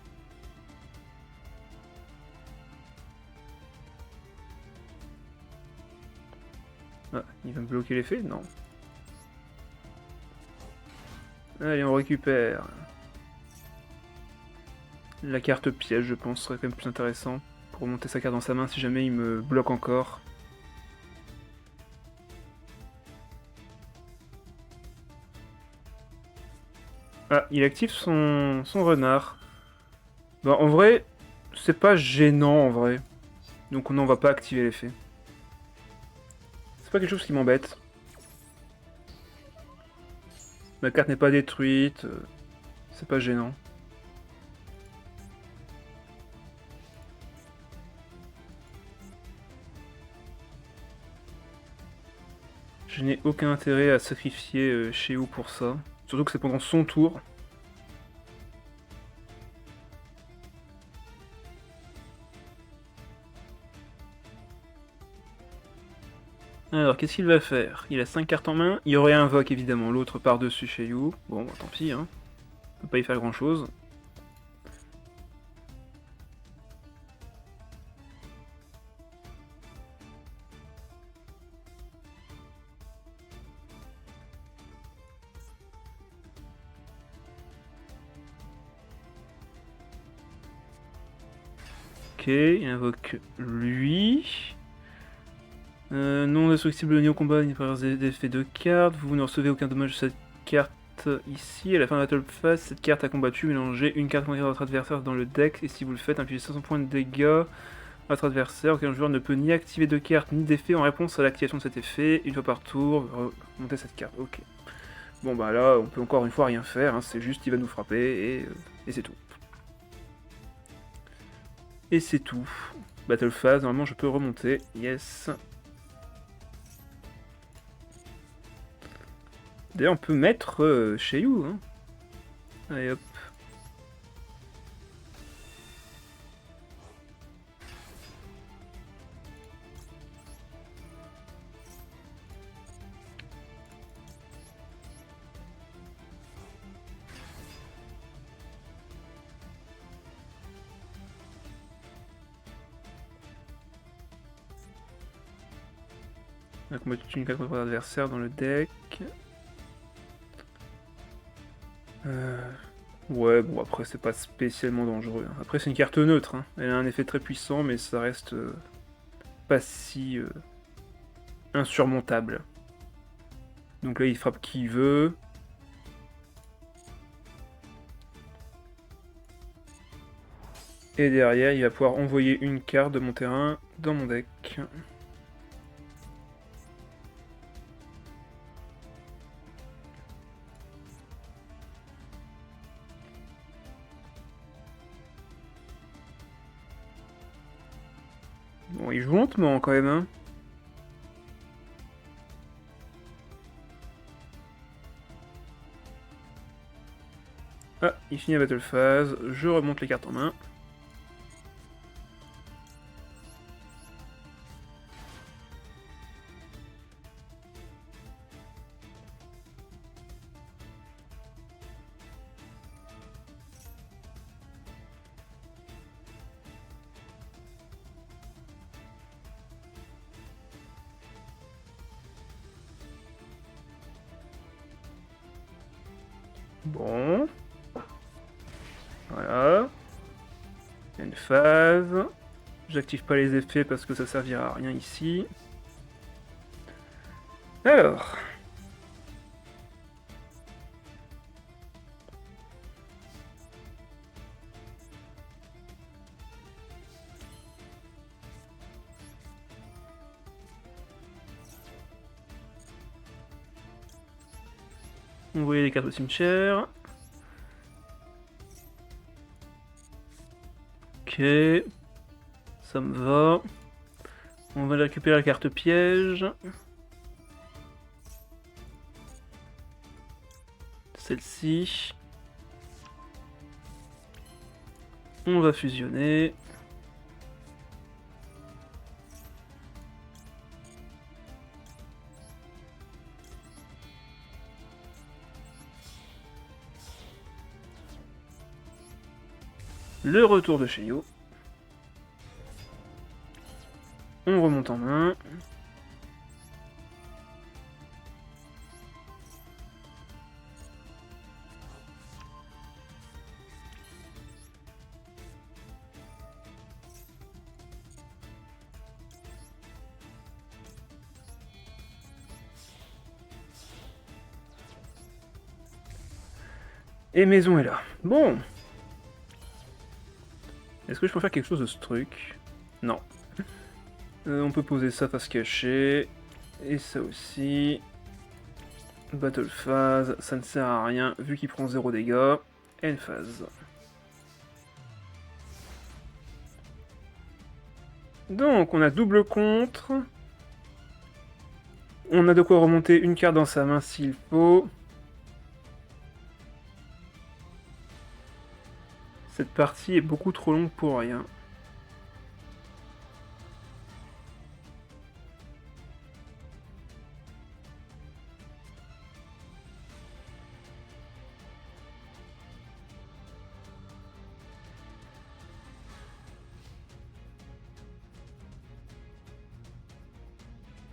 Ah, il va me bloquer l'effet? Non. Allez, on récupère. La carte piège, je pense, serait quand même plus intéressant pour remonter sa carte dans sa main si jamais il me bloque encore. Ah, il active son renard. Bah, en vrai, c'est pas gênant en vrai. Donc non, on va pas activer l'effet. C'est pas quelque chose qui m'embête. Ma carte n'est pas détruite. C'est pas gênant. Je n'ai aucun intérêt à sacrifier Sheu pour ça. Surtout que c'est pendant son tour. Alors, qu'est-ce qu'il va faire? Il a 5 cartes en main. Il y aurait un Invoque, évidemment. L'autre par-dessus Sheu. Bon, bah, tant pis, hein. On peut pas y faire grand-chose. Ok, il invoque lui. Non destructible lié au combat, il par des effets de cartes. Vous ne recevez aucun dommage de cette carte ici. À la fin de la battle phase, cette carte a combattu. Mélangez une carte contre votre adversaire dans le deck. Et si vous le faites, infligez 500 points de dégâts à votre adversaire. Aucun joueur ne peut ni activer de carte ni d'effet en réponse à l'activation de cet effet. Une fois par tour, remontez cette carte. Ok. Bon bah là, on peut encore une fois rien faire. Hein. C'est juste, il va nous frapper et c'est tout. Et c'est tout. Battle phase, normalement je peux remonter. Yes. D'ailleurs, on peut mettre Sheu, hein. Allez hop. On a combattu une carte contre votre adversaire dans le deck. Ouais, bon après c'est pas spécialement dangereux. Hein. Après c'est une carte neutre, hein. Elle a un effet très puissant mais ça reste pas si insurmontable. Donc là il frappe qui il veut. Et derrière il va pouvoir envoyer une carte de mon terrain dans mon deck. Bon, il joue lentement quand même, hein. Ah, il finit la battle phase, je remonte les cartes en main. Bon. Voilà. Une phase. J'active pas les effets parce que ça servira à rien ici. Alors. Envoyer les cartes au cimetière. Ok. Ça me va. On va récupérer la carte piège. Celle-ci. On va fusionner. Le retour de chez Yo. On remonte en main. Et maison est là. Bon. Est-ce que je peux faire quelque chose de ce truc? Non. On peut poser ça face cachée. Et ça aussi. Battle phase, ça ne sert à rien vu qu'il prend 0 dégâts. End phase. Donc on a double contre. On a de quoi remonter une carte dans sa main s'il faut. Cette partie est beaucoup trop longue pour rien.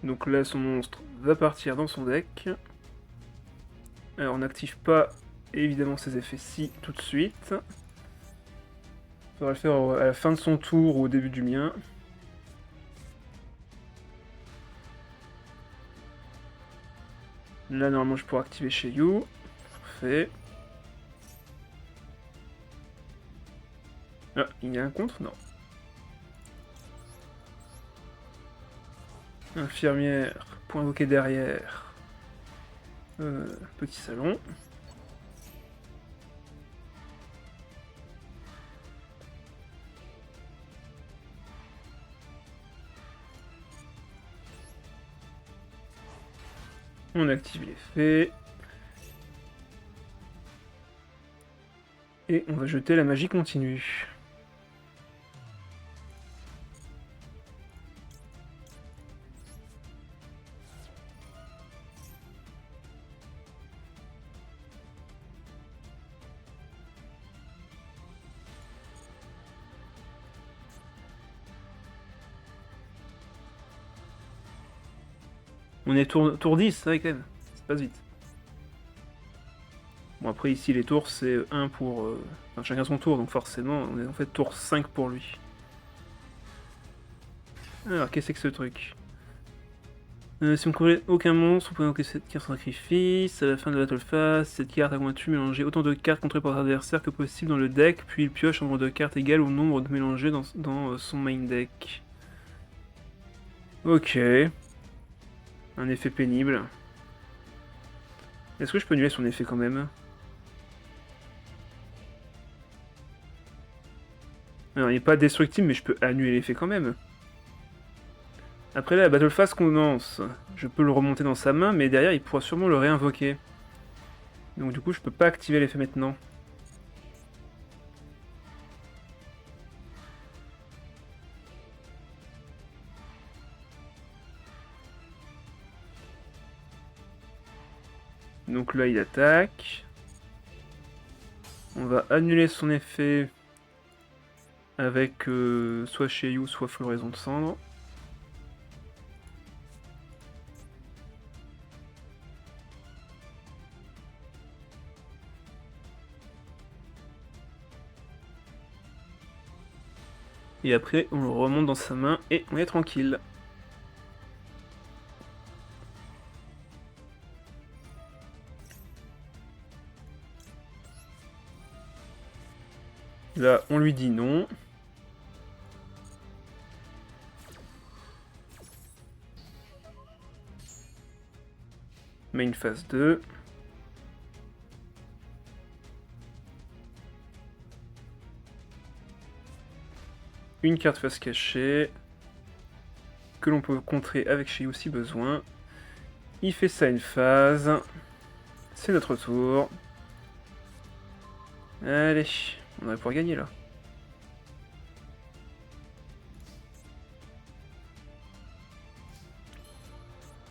Donc là, son monstre va partir dans son deck. Alors on n'active pas évidemment ses effets-ci tout de suite. On va le faire à la fin de son tour ou au début du mien. Là, normalement, je pourrais activer chez You. Parfait. Ah, il y a un contre? Non. Infirmière, point invoqué derrière. Petit salon. On active l'effet. Et on va jeter la magie continue. On est tour 10, ça va quand même. Ça passe vite. Bon, après, ici, les tours, c'est 1 pour... Enfin, chacun son tour, donc forcément, on est en fait tour 5 pour lui. Alors, qu'est-ce que c'est que ce truc? Si on ne contrôle aucun monstre, vous pouvez invoquer cette carte en sacrifice. À la fin de la battle phase, cette carte a convaincu mélanger autant de cartes contrôlées par l'adversaire que possible dans le deck, puis il pioche un nombre de cartes égal au nombre de mélangées dans son main deck. Ok. Un effet pénible. Est-ce que je peux annuler son effet quand même? Alors, il n'est pas destructible, mais je peux annuler l'effet quand même. Après là, la battle phase commence. Je peux le remonter dans sa main, mais derrière, il pourra sûrement le réinvoquer. Donc du coup, je peux pas activer l'effet maintenant. Donc là, il attaque. On va annuler son effet avec soit Shéyu, soit Floraison de Cendre. Et après, on le remonte dans sa main et on est tranquille. Là, on lui dit non. Main phase 2. Une carte face cachée. Que l'on peut contrer avec Shiyu si besoin. Il fait ça une phase. C'est notre tour. Allez, on va pouvoir gagner là.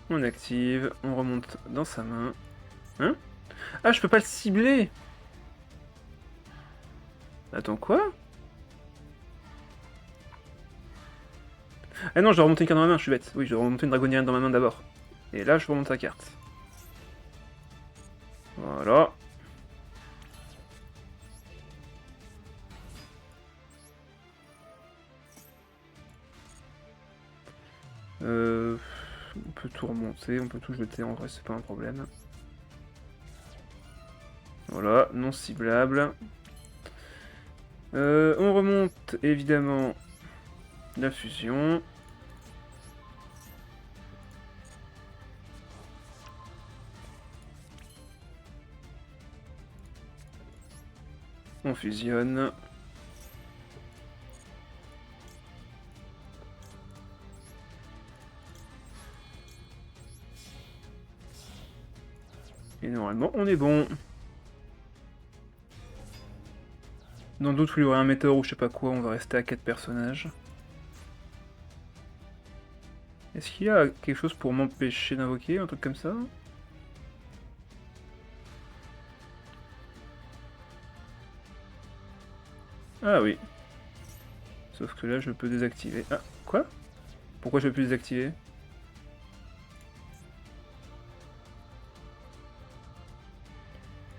On active, on remonte dans sa main. Hein? Ah, je peux pas le cibler! Attends, quoi? Ah non, je dois remonter une carte dans ma main, je suis bête. Oui, je dois remonter une dragonienne dans ma main d'abord. Et là, je remonte la carte. Voilà. On peut tout remonter, on peut tout jeter, en vrai, c'est pas un problème. Voilà, non ciblable. On remonte, évidemment, la fusion. On fusionne. Et normalement, on est bon. Dans le doute où il y aurait un météore ou je sais pas quoi, on va rester à 4 personnages. Est-ce qu'il y a quelque chose pour m'empêcher d'invoquer, un truc comme ça? Ah oui. Sauf que là, je peux désactiver. Ah, quoi? Pourquoi je peux plus désactiver?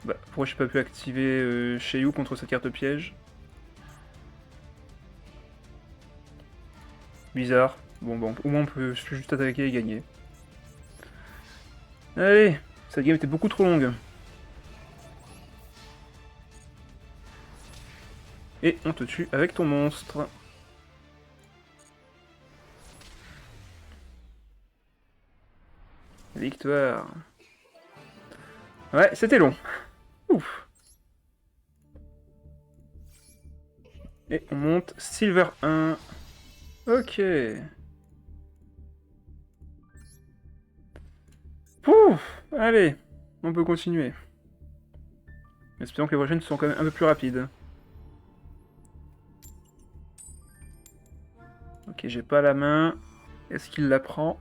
Bah, pourquoi j'ai pas pu activer Sheiyu contre cette carte piège? Bizarre. Bon, au moins on peut juste attaquer et gagner. Allez, cette game était beaucoup trop longue. Et on te tue avec ton monstre. Victoire. Ouais, c'était long. Ouf. Et on monte Silver 1. Ok. Pouf. Allez, on peut continuer. Espérons que les prochaines sont quand même un peu plus rapides. Ok, j'ai pas la main. Est-ce qu'il la prend?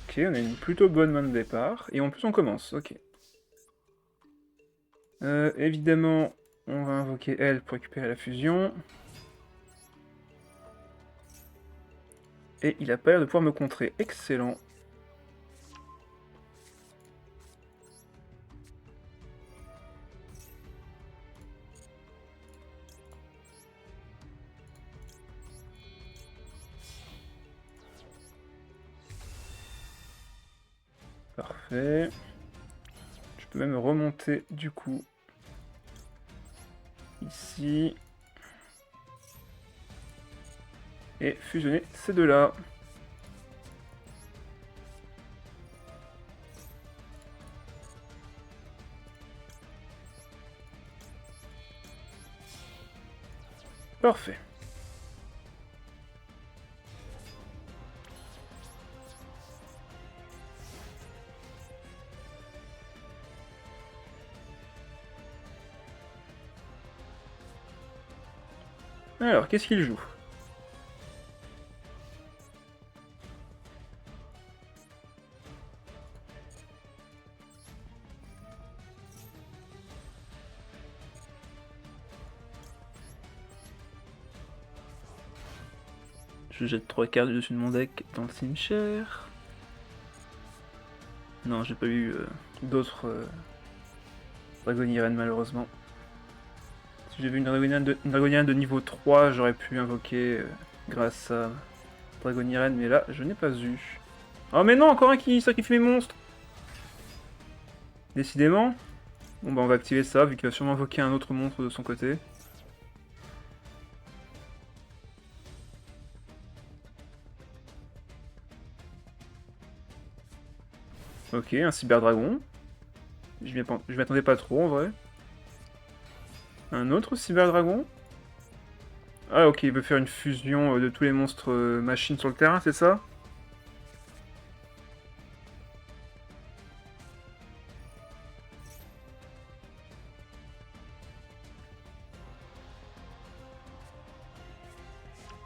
Ok, on a une plutôt bonne main de départ. Et en plus, on commence. Ok. Évidemment, on va invoquer elle pour récupérer la fusion. Et il a pas l'air de pouvoir me contrer. Excellent. Parfait. Je peux même remonter du coup ici. Et fusionner ces deux-là. Parfait. Alors, qu'est-ce qu'il joue? Je jette 3 cartes du dessus de mon deck dans le cimetière. Non, j'ai pas eu d'autres Dragoniren malheureusement. Si j'avais une Dragoniren de niveau 3, j'aurais pu invoquer grâce à Dragoniren, mais là, je n'ai pas eu. Oh mais non, encore un qui sacrifie mes monstres. Décidément. Bon bah on va activer ça, vu qu'il va sûrement invoquer un autre monstre de son côté. Ok, un cyberdragon. Je m'attendais pas trop en vrai. Un autre cyberdragon. Ah ok, il veut faire une fusion de tous les monstres machines sur le terrain, c'est ça?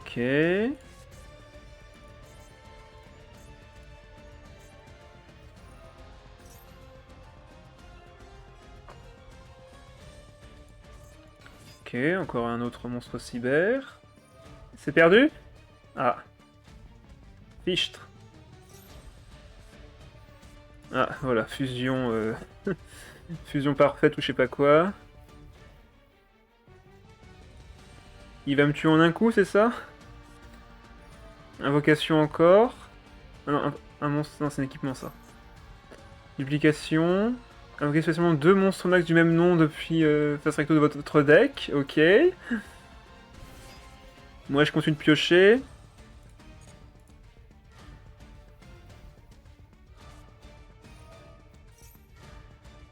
Ok. Ok, encore un autre monstre cyber. C'est perdu? Ah. Fichtre. Ah, voilà, fusion... fusion parfaite ou je sais pas quoi. Il va me tuer en un coup, c'est ça? Invocation encore. Ah non, un monstre... Non, c'est un équipement, ça. Duplication. Invoquer spécialement 2 monstres max du même nom depuis face recto de votre deck. Ok. Moi, je continue de piocher.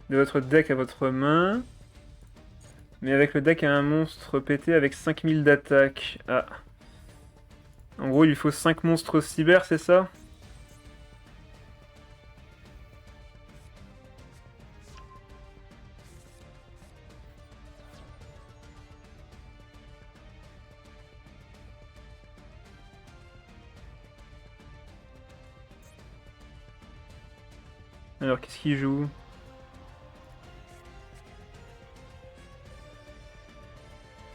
De votre deck à votre main. Mais avec le deck à un monstre pété avec 5000 d'attaque. Ah. En gros, il lui faut 5 monstres cyber, c'est ça? Alors, qu'est-ce qu'il joue?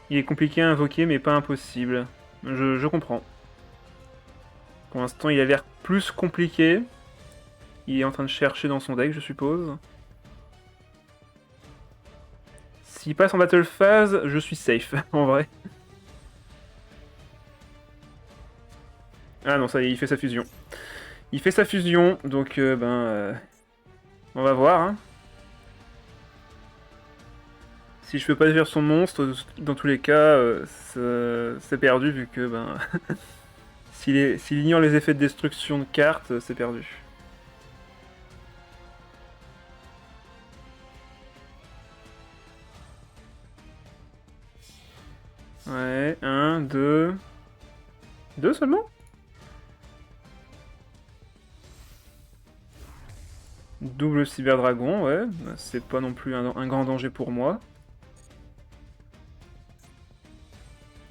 Il est compliqué à invoquer, mais pas impossible. Je comprends. Pour l'instant, il a l'air plus compliqué. Il est en train de chercher dans son deck, je suppose. S'il passe en battle phase, je suis safe, en vrai. Ah non, ça y est, il fait sa fusion. Il fait sa fusion, donc on va voir. Hein. Si je peux pas détruire son monstre, dans tous les cas, c'est perdu vu que s'il ignore les effets de destruction de cartes, c'est perdu. Ouais, 1, 2... 2 seulement? Double cyberdragon, ouais, c'est pas non plus un grand danger pour moi.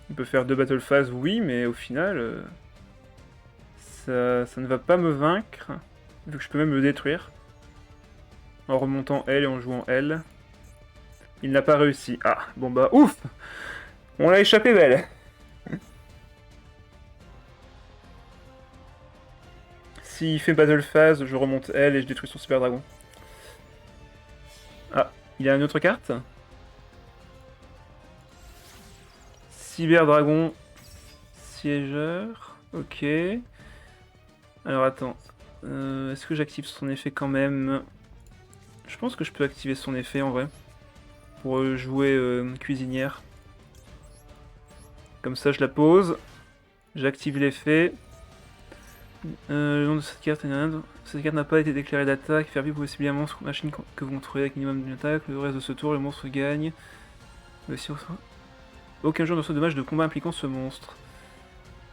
Il peut faire 2 battle phases, oui, mais au final, ça ne va pas me vaincre, vu que je peux même le détruire. En remontant L et en jouant L. Il n'a pas réussi. Ah, bon bah, ouf! On l'a échappé belle! S'il fait battle phase, je remonte L et je détruis son super dragon. Ah, il a une autre carte? Cyber dragon siégeur. Ok. Alors attends. Est-ce que j'active son effet quand même? Je pense que je peux activer son effet en vrai. Pour jouer cuisinière. Comme ça je la pose. J'active l'effet. Le nom de cette carte est un. Cette carte n'a pas été déclarée d'attaque. Faire vivre possiblement un monstre machine que vous contrôlez avec minimum d'une attaque. Le reste de ce tour, le monstre gagne. Aucun jeu ne reçoit de dommage de combat impliquant ce monstre.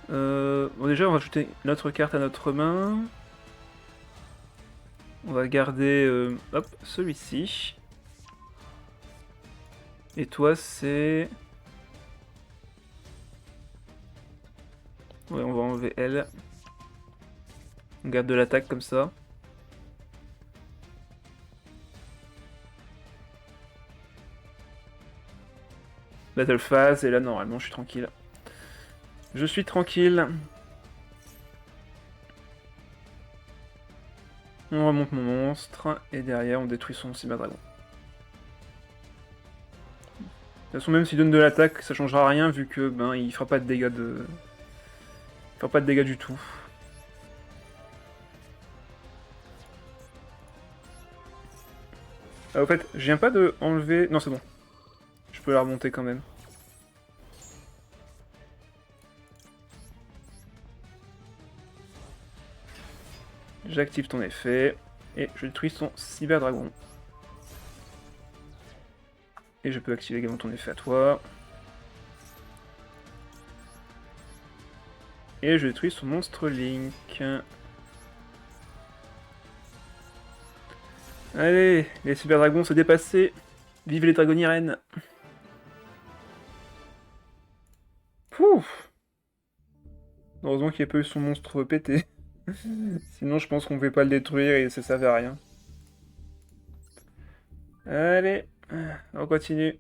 Bon déjà on va ajouter notre carte à notre main. On va garder hop, celui-ci. Et toi c'est... Ouais, on va enlever elle. On garde de l'attaque comme ça. Battle phase, et là normalement je suis tranquille. Je suis tranquille. On remonte mon monstre, et derrière on détruit son cyberdragon. De toute façon, même s'il donne de l'attaque, ça changera rien vu que ben il fera pas de dégâts de. Il fera pas de dégâts du tout. Ah, au fait, je viens pas de enlever. Non, c'est bon. Je peux la remonter quand même. J'active ton effet, et je détruis son cyberdragon. Et je peux activer également ton effet à toi. Et je détruis son monstre Link. Allez, les cyberdragons se dépasser. Vive les dragonirennes. Pouf. Heureusement qu'il n'y a pas eu son monstre pété. Sinon, je pense qu'on ne pouvait pas le détruire et ça servait à rien. Allez, on continue.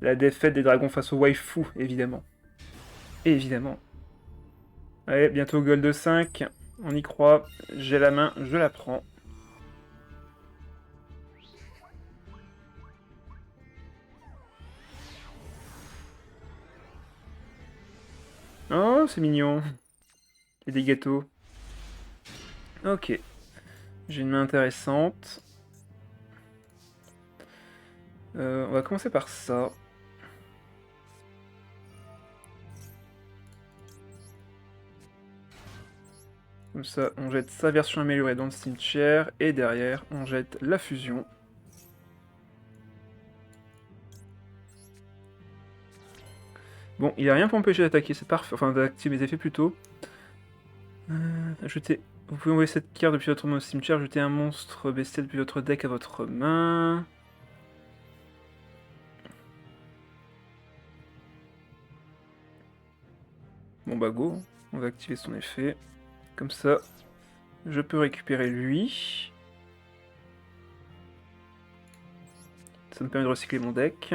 La défaite des dragons face au waifu, évidemment. Évidemment. Allez, bientôt Gold 5. On y croit. J'ai la main, je la prends. Oh, c'est mignon. Et des gâteaux. Ok. J'ai une main intéressante. On va commencer par ça. Comme ça, on jette sa version améliorée dans le cimetière. Et derrière, on jette la fusion. Bon, il a rien pour m'empêcher d'attaquer, c'est parfait. Enfin, d'activer mes effets plutôt. Jeter. Vous pouvez envoyer cette carte depuis votre main au cimetière. Jeter un monstre bestial depuis votre deck à votre main. Bon bah go, on va activer son effet. Comme ça, je peux récupérer lui. Ça me permet de recycler mon deck.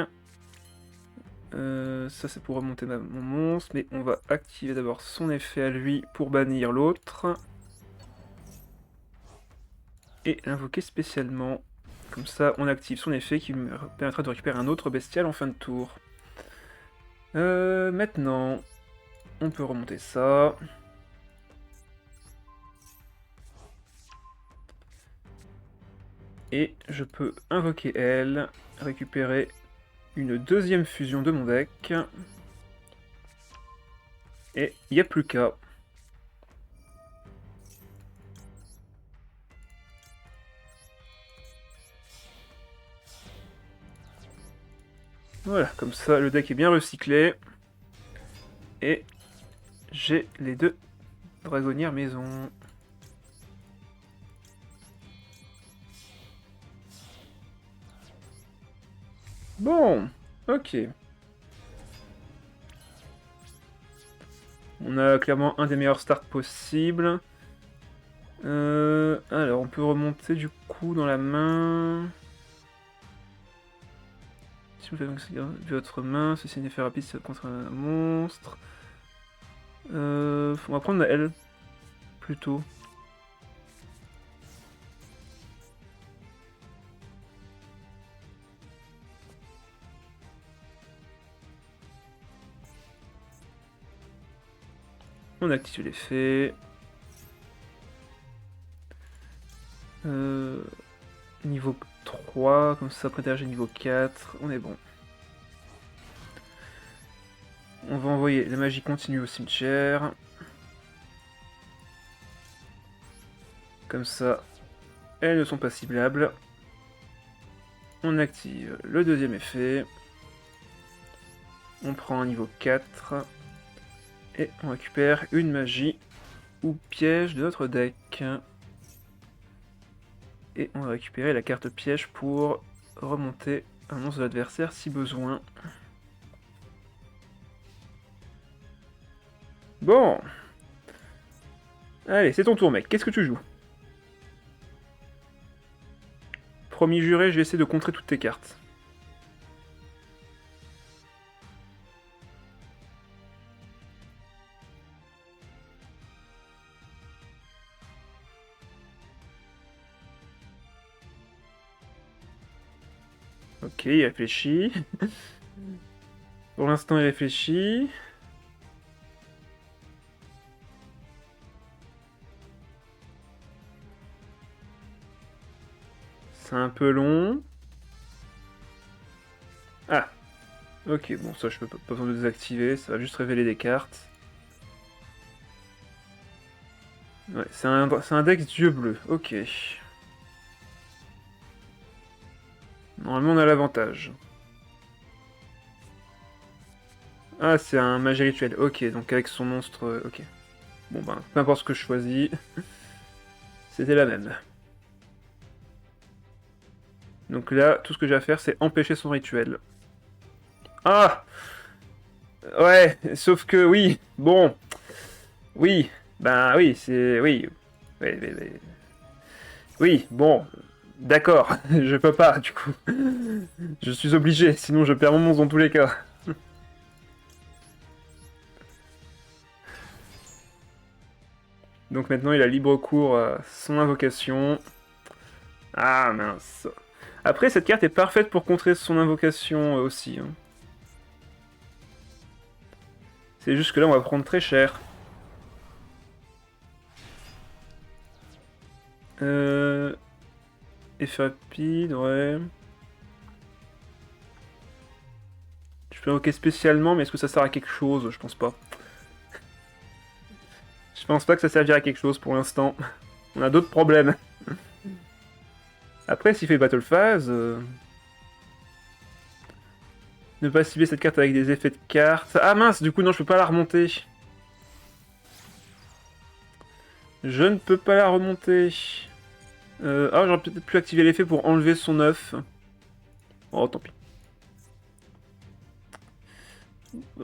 Ça c'est pour remonter mon monstre, mais on va activer d'abord son effet à lui pour bannir l'autre. Et l'invoquer spécialement. Comme ça, on active son effet qui me permettra de récupérer un autre bestial en fin de tour. Maintenant, on peut remonter ça. Et je peux invoquer elle, récupérer une deuxième fusion de mon deck. Et il n'y a plus qu'à. Voilà, comme ça le deck est bien recyclé. Et j'ai les deux dragonnières maison. Bon, ok. On a clairement un des meilleurs starts possibles. Alors, on peut remonter du coup dans la main. Si vous faites votre main, ceci est un effet rapide contre un monstre. On va prendre la L plutôt. On active l'effet. Niveau 3, comme ça, prêtage niveau 4, on est bon. On va envoyer la magie continue au cimetière. Comme ça, elles ne sont pas ciblables. On active le deuxième effet. On prend un niveau 4. Et on récupère une magie ou piège de notre deck. Et on va récupérer la carte piège pour remonter un monstre de l'adversaire si besoin. Bon. Allez, c'est ton tour, mec. Qu'est-ce que tu joues? Promis juré, je vais essayer de contrer toutes tes cartes. Ok, il réfléchit. Pour l'instant, il réfléchit. C'est un peu long. Ah, ok, bon, ça, je peux pas besoin de désactiver, ça va juste révéler des cartes. Ouais, c'est un deck d'yeux bleus, ok. Normalement, on a l'avantage. Ah, c'est un magie rituel, ok, donc avec son monstre, ok. Bon ben, peu importe ce que je choisis, c'était la même. Donc là, tout ce que j'ai à faire, c'est empêcher son rituel. Ah! Ouais, sauf que oui, bon, oui, ben oui, c'est... Oui, oui, oui, oui. Oui, bon, d'accord, je peux pas, du coup. Je suis obligé, sinon je perds mon monstre dans tous les cas. Donc maintenant, il a libre cours à son invocation. Ah mince. Après, cette carte est parfaite pour contrer son invocation aussi. Hein. C'est juste que là, on va prendre très cher. Effet rapide, ouais. Je peux invoquer spécialement, mais est-ce que ça sert à quelque chose? Je pense pas. Je pense pas que ça servira à quelque chose pour l'instant. On a d'autres problèmes. Après, s'il fait Battle Phase... Ne pas cibler cette carte avec des effets de carte. Ah mince, du coup, non, je peux pas la remonter. Je ne peux pas la remonter. Ah, j'aurais peut-être pu activer l'effet pour enlever son œuf. Oh, tant pis.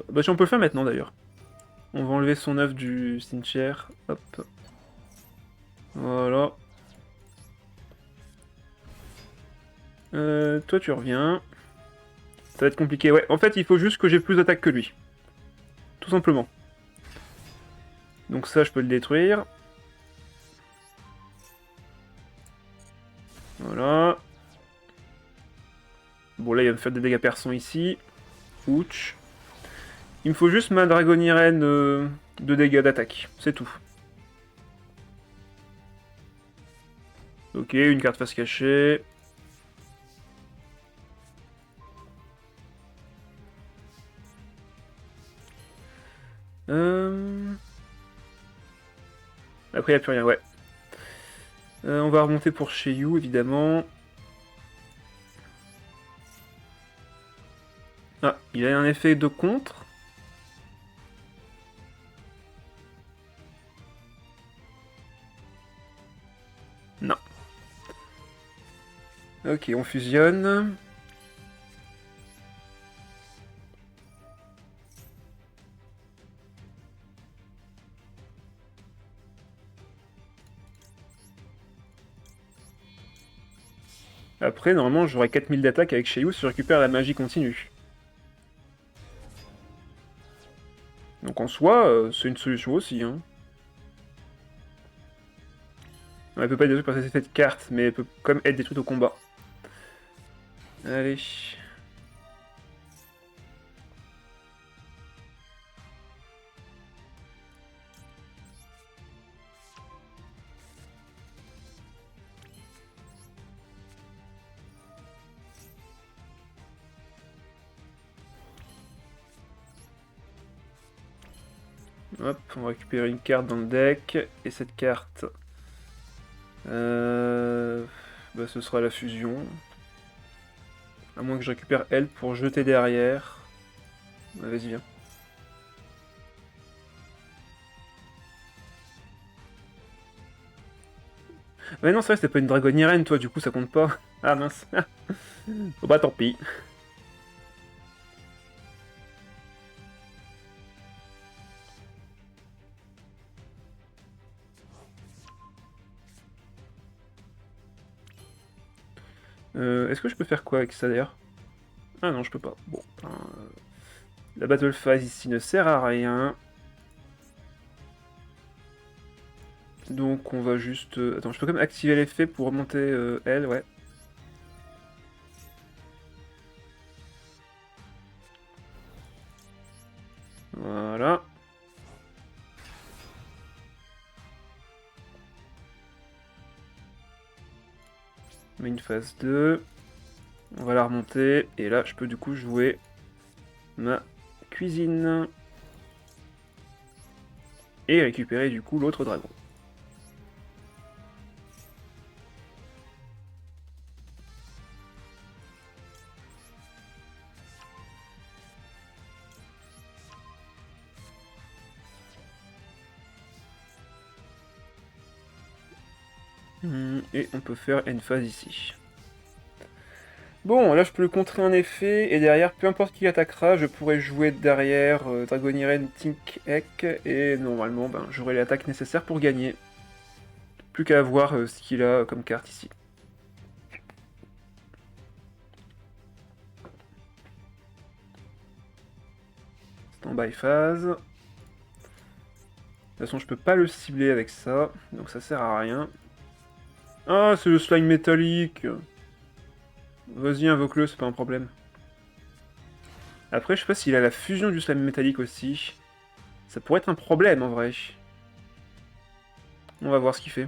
Bah, si on peut le faire maintenant, d'ailleurs. On va enlever son œuf du cimetière. Hop. Voilà. Toi, tu reviens. Ça va être compliqué. Ouais, en fait, il faut juste que j'ai plus d'attaque que lui. Tout simplement. Donc ça, je peux le détruire. Voilà. Bon, là, il va me faire des dégâts perçants ici. Ouch. Il me faut juste ma dragonirène de dégâts d'attaque. C'est tout. Ok, une carte face cachée. Euh... Après, il n'y a plus rien, ouais. On va remonter pour chez You, évidemment. Ah, il a un effet de contre. Non. Ok, on fusionne. Après, normalement, j'aurai 4000 d'attaque avec Shay Yu si je récupère la magie continue. Donc en soi, c'est une solution aussi. Hein. Elle peut pas être détruite par ses effets de carte, mais elle peut quand même être détruite au combat. Allez. Hop, on va récupérer une carte dans le deck. Et cette carte... Bah, ce sera la fusion. À moins que je récupère elle pour jeter derrière. Ouais, vas-y, viens. Mais non, c'est vrai, c'était pas une dragonnière, toi, du coup, ça compte pas. Ah mince. Bon bah, tant pis. Est-ce que je peux faire quoi avec ça, d'ailleurs? Ah non, je peux pas. Bon, la Battle Phase ici ne sert à rien. Donc on va juste... Attends, je peux quand même activer l'effet pour remonter elle, ouais. On met une phase 2. On va la remonter. Et là, je peux du coup jouer ma cuisine. Et récupérer du coup l'autre dragon. Et on peut faire une phase ici. Bon, là je peux le contrer un effet, et derrière, peu importe qui attaquera, je pourrai jouer derrière Dragoniren, Tink, Ek, et normalement, ben, j'aurai l'attaque nécessaire pour gagner. Plus qu'à voir ce qu'il a comme carte ici. Stand-by phase. De toute façon, je peux pas le cibler avec ça, donc ça sert à rien. Ah, c'est le slime métallique. Vas-y, invoque-le, c'est pas un problème. Après, je sais pas s'il a la fusion du slime métallique aussi. Ça pourrait être un problème, en vrai. On va voir ce qu'il fait.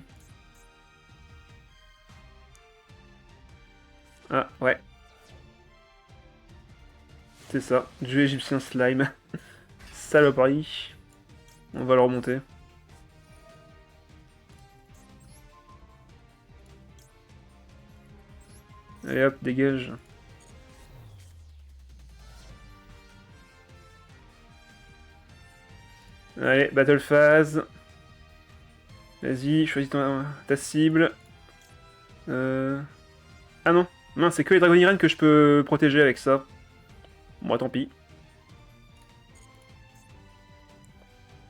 Ah, ouais. C'est ça, dieu égyptien slime. Saloperie. On va le remonter. Allez hop, dégage. Allez, battle phase. Vas-y, choisis ta cible. Ah non, mince, c'est que les Dragoniren que je peux protéger avec ça. Moi, tant pis.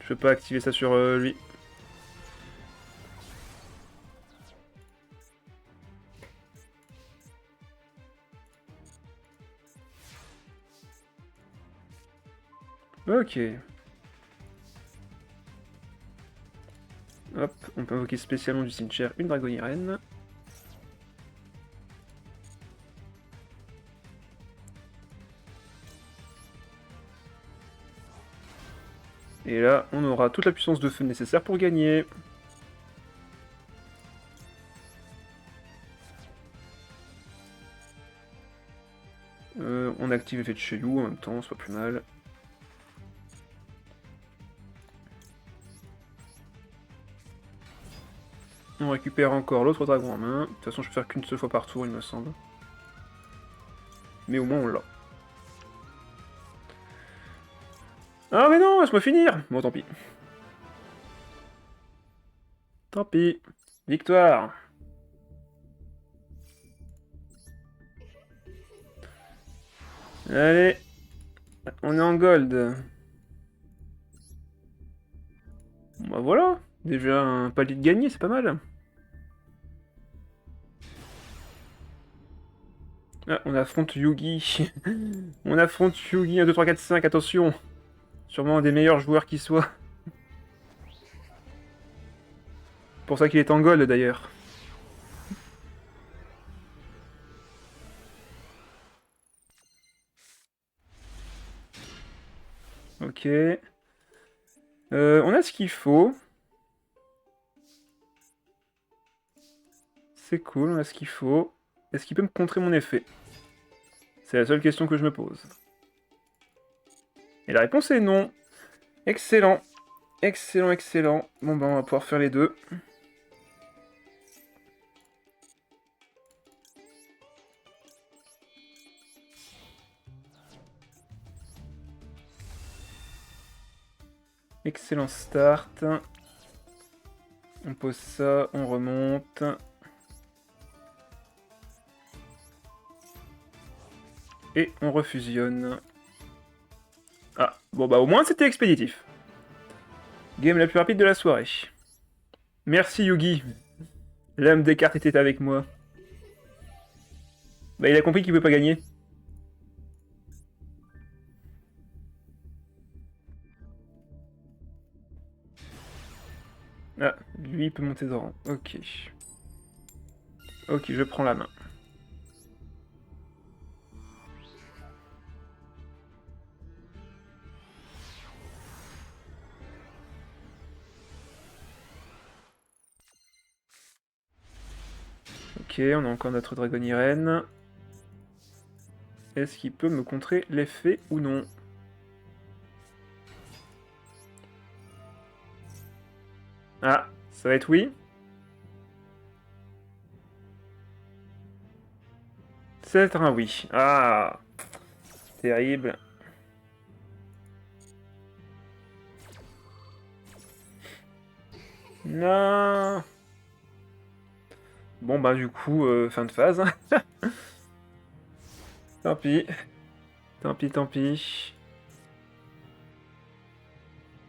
Je peux pas activer ça sur lui. Ok. Hop, on peut invoquer spécialement du cimetière une Dragoniren. Et là, on aura toute la puissance de feu nécessaire pour gagner. On active l'effet de Chelou en même temps, c'est pas plus mal. On récupère encore l'autre dragon en main. De toute façon, je peux faire qu'une seule fois par tour, il me semble. Mais au moins, on l'a. Ah mais non, laisse-moi finir. Bon, tant pis. Tant pis. Victoire. Allez. On est en gold. Bon, bah voilà. Déjà un palier de gagné, c'est pas mal. Ah, on affronte Yugi. On affronte Yugi 1, 2, 3, 4, 5, attention. Sûrement un des meilleurs joueurs qui soit. Pour ça qu'il est en gold d'ailleurs. Ok. On a ce qu'il faut. C'est cool, on a ce qu'il faut. Est-ce qu'il peut me contrer mon effet? C'est la seule question que je me pose. Et la réponse est non. Excellent. Excellent, excellent. Bon ben on va pouvoir faire les deux. Excellent start. On pose ça, on remonte. Et on refusionne. Ah, bon bah au moins c'était expéditif. Game la plus rapide de la soirée. Merci Yugi. L'âme des cartes était avec moi. Bah il a compris qu'il peut pas gagner. Ah, lui il peut monter de rang. Ok. Ok, je prends la main. Ok, Ok, on a encore notre Dragon Irene. Est-ce qu'il peut me contrer l'effet ou non? Ah, ça va être oui. C'est un oui. Ah, terrible. Non. Bon bah du coup, fin de phase. Tant pis. Tant pis, tant pis.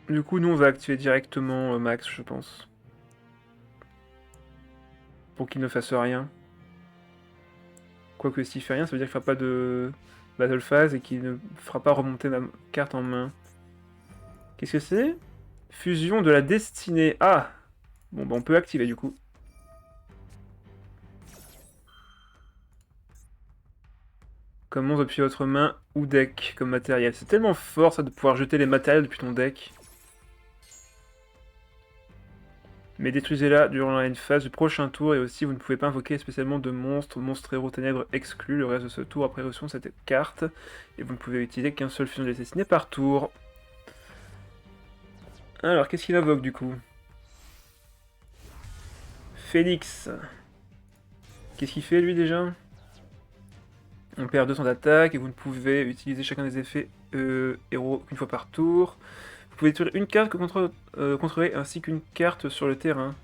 Du coup, nous on va activer directement Max, je pense. Pour qu'il ne fasse rien. Quoique s'il fait rien, ça veut dire qu'il fera pas de Battle Phase et qu'il ne fera pas remonter la carte en main. Qu'est-ce que c'est? Fusion de la destinée. Ah! Bon bah on peut activer du coup. Commence depuis votre main ou deck comme matériel. C'est tellement fort ça de pouvoir jeter les matériels depuis ton deck. Mais détruisez-la durant la phase du prochain tour et aussi vous ne pouvez pas invoquer spécialement de monstres, monstres héros ténèbres exclus le reste de ce tour après réception de cette carte. Et vous ne pouvez utiliser qu'un seul fusion de la destinée par tour. Alors qu'est-ce qu'il invoque du coup? Phoenix. Qu'est-ce qu'il fait lui déjà? On perd 200 d'attaque et vous ne pouvez utiliser chacun des effets héros qu'une fois par tour. Vous pouvez détruire une carte que contrôlez ainsi qu'une carte sur le terrain.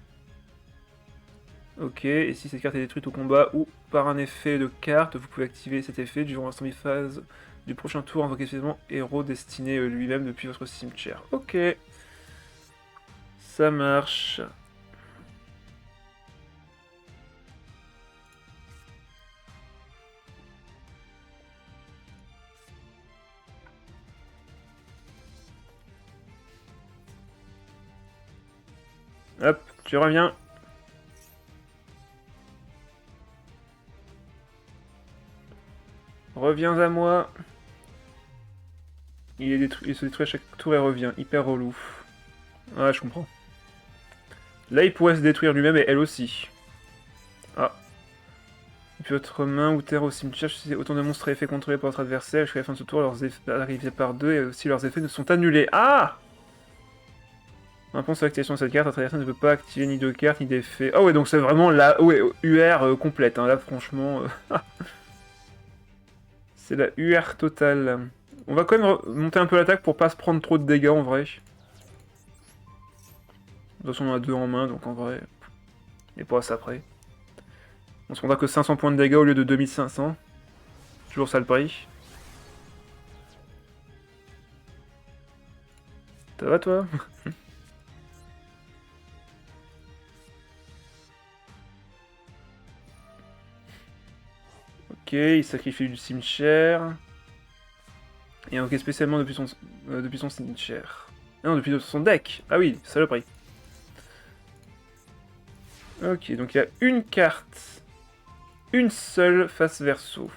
Ok, et si cette carte est détruite au combat ou par un effet de carte, vous pouvez activer cet effet durant la semi-phase du prochain tour, invoquer spécialement héros destiné lui-même depuis votre cimetière. Ok, ça marche. Hop, tu reviens. Reviens à moi. Il se détruit à chaque tour et revient. Hyper relou. Ah, je comprends. Là, il pourrait se détruire lui-même et elle aussi. Ah. Depuis votre main ou terre au cimetière, c'est autant de monstres et effets contrôlés par votre adversaire. Jusqu'à la fin de ce tour, leurs effets arrivent par deux et aussi leurs effets ne sont annulés. Ah! Un point sur l'activation de cette carte, un traverseur ne peut pas activer ni de carte ni d'effet. Ah ouais, donc c'est vraiment la UR complète. Hein. Là, franchement, c'est la UR totale. On va quand même monter un peu l'attaque pour pas se prendre trop de dégâts en vrai. De toute façon, on a deux en main, donc en vrai, il pas à ça après. On se rendra que 500 points de dégâts au lieu de 2500. Toujours ça le prix. Ça va toi? Ok, il sacrifie du cimetière. Et invoqué spécialement depuis son cimetière. Ah non, depuis son deck. Ah oui, saloperie. Ok, donc il y a une carte. Une seule face verso.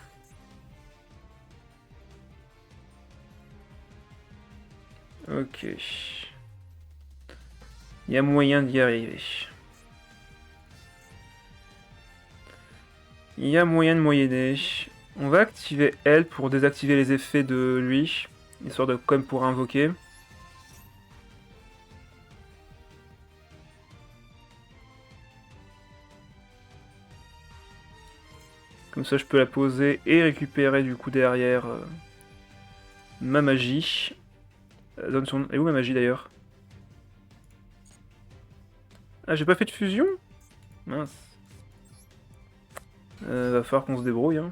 Ok. Il y a moyen d'y arriver. Il y a moyen de moyenner. On va activer elle pour désactiver les effets de lui. Histoire de comme pour invoquer. Comme ça je peux la poser et récupérer du coup derrière ma magie. Donne son... Et où ma magie d'ailleurs? Ah j'ai pas fait de fusion? Mince. Va falloir qu'on se débrouille. Hein.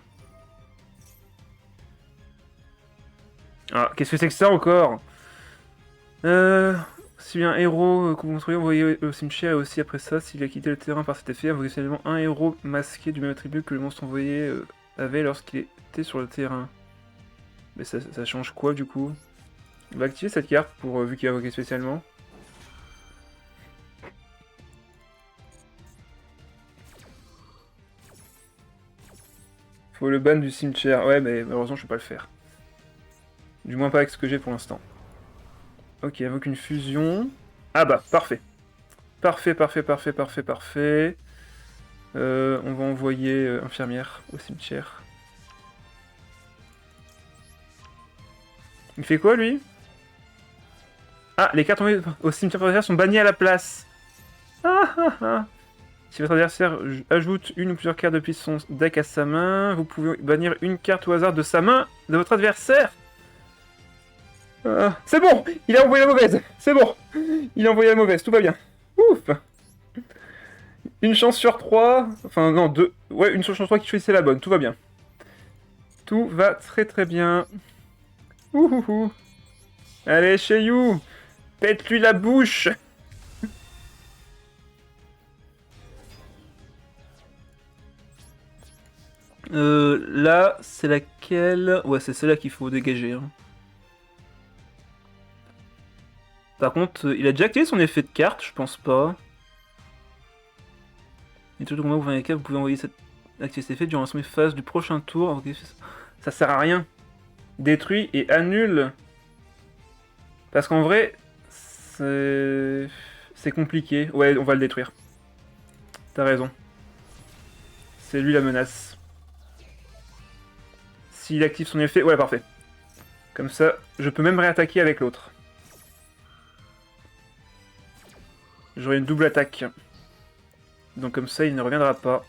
Ah, qu'est-ce que c'est que ça encore? Si un héros que vous contrôlez envoyé au cimetière et aussi après ça, s'il a quitté le terrain par cet effet, invoquez seulement un héros masqué du même attribut que le monstre envoyé avait lorsqu'il était sur le terrain. Mais ça change quoi du coup? On va activer cette carte pour vu qu'il est invoqué spécialement. Faut le ban du cimetière. Ouais, mais malheureusement, je peux pas le faire. Du moins pas avec ce que j'ai pour l'instant. Ok, invoque une fusion. Ah bah, parfait. Parfait, parfait, parfait, parfait, parfait. On va envoyer infirmière au cimetière. Il fait quoi, lui? Ah, les cartes envoyées au cimetière forestier sont bannies à la place. Ah ah ah. Si votre adversaire ajoute une ou plusieurs cartes depuis son deck à sa main, vous pouvez bannir une carte au hasard de sa main de votre adversaire. C'est bon, il a envoyé la mauvaise. C'est bon, il a envoyé la mauvaise, tout va bien. Ouf. Une chance sur 3. Enfin, non, 2. Ouais, une chance sur 3 qui choisissait la bonne, tout va bien. Tout va très très bien. Ouhouhou. Allez, chez You, pète-lui la bouche. Là, c'est laquelle? Ouais, c'est celle-là qu'il faut dégager. Hein. Par contre, il a déjà activé son effet de carte, je pense pas. Et tout le combat, vous pouvez envoyer activer cet effet durant la première phase du prochain tour. Ça sert à rien. Détruit et annule. Parce qu'en vrai, c'est compliqué. Ouais, on va le détruire. T'as raison. C'est lui la menace. S'il active son effet... Ouais, parfait. Comme ça, je peux même réattaquer avec l'autre. J'aurai une double attaque. Donc comme ça, il ne reviendra pas.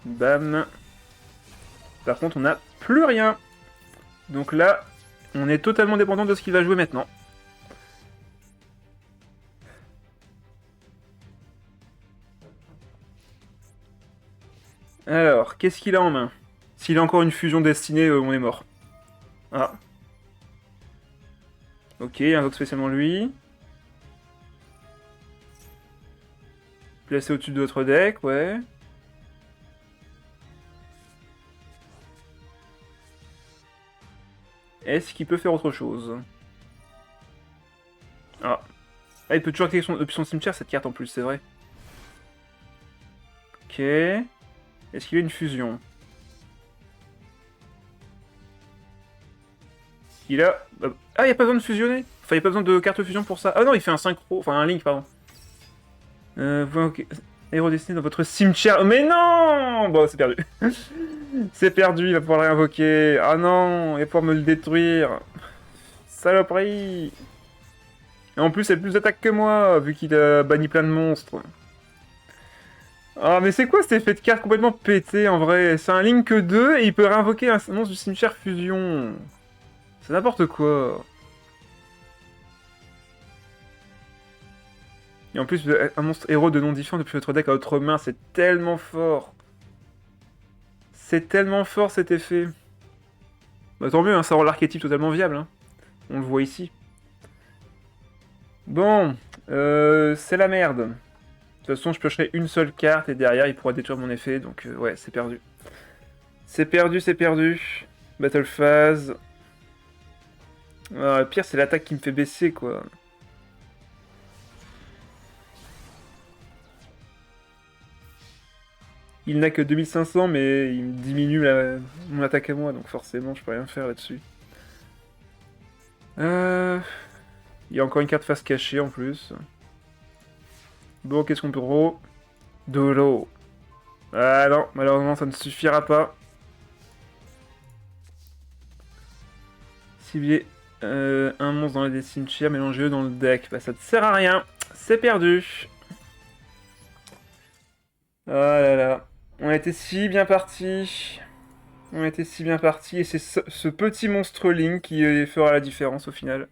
Bam. Par contre, on n'a plus rien. Donc là, on est totalement dépendant de ce qu'il va jouer maintenant. Alors, qu'est-ce qu'il a en main? S'il a encore une fusion destinée, on est mort. Ah. Ok, invoque spécialement lui. Placé au-dessus de votre deck, ouais. Est-ce qu'il peut faire autre chose? Ah. Ah, il peut toujours activer depuis son cimetière cette carte en plus, c'est vrai. Ok. Est-ce qu'il a une fusion? Il a... Ah, il n'y a pas besoin de fusionner. Enfin, il n'y a pas besoin de carte fusion pour ça. Ah non, il fait un synchro. Enfin, un link, pardon. Héros destiné dans votre cimetière. Mais non! Bon, c'est perdu. C'est perdu, il va pouvoir le réinvoquer. Ah non, il va pouvoir me le détruire. Saloperie. Et en plus, il a plus d'attaque que moi, vu qu'il a banni plein de monstres. Ah, mais c'est quoi cet effet de carte complètement pété, en vrai? C'est un Link 2 et il peut réinvoquer un monstre du cimetière fusion. C'est n'importe quoi. Et en plus, un monstre héros de nom différent depuis votre deck à votre main, c'est tellement fort. C'est tellement fort cet effet. Bah tant mieux, hein, ça rend l'archétype totalement viable. Hein. On le voit ici. Bon, c'est la merde. De toute façon, je piocherai une seule carte et derrière, il pourra détruire mon effet. Donc ouais, c'est perdu. C'est perdu, c'est perdu. Battle phase. Ah, le pire, c'est l'attaque qui me fait baisser, quoi. Il n'a que 2500, mais il me diminue mon attaque à moi, donc forcément, je peux rien faire là-dessus. Il y a encore une carte face cachée en plus. Bon, qu'est-ce qu'on peut... Oh, de l'eau. Ah non, malheureusement, ça ne suffira pas. Cibler un monstre dans les cimetières, mélangez-le dans le deck. Bah, ça ne sert à rien. C'est perdu. Oh là là. On était si bien parti. On était si bien parti. Et c'est ce petit monstre Link qui fera la différence au final.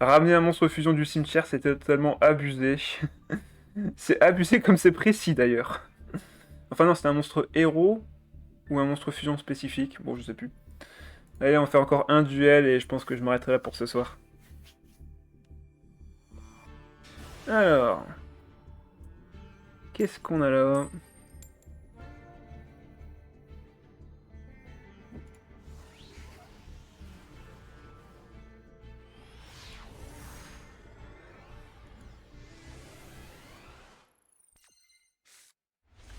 Ramener un monstre fusion du cimetière, c'était totalement abusé. C'est abusé comme c'est précis d'ailleurs. Enfin non, c'était un monstre héros ou un monstre fusion spécifique. Bon, je sais plus. Allez, on fait encore un duel et je pense que je m'arrêterai là pour ce soir. Alors... Qu'est-ce qu'on a là?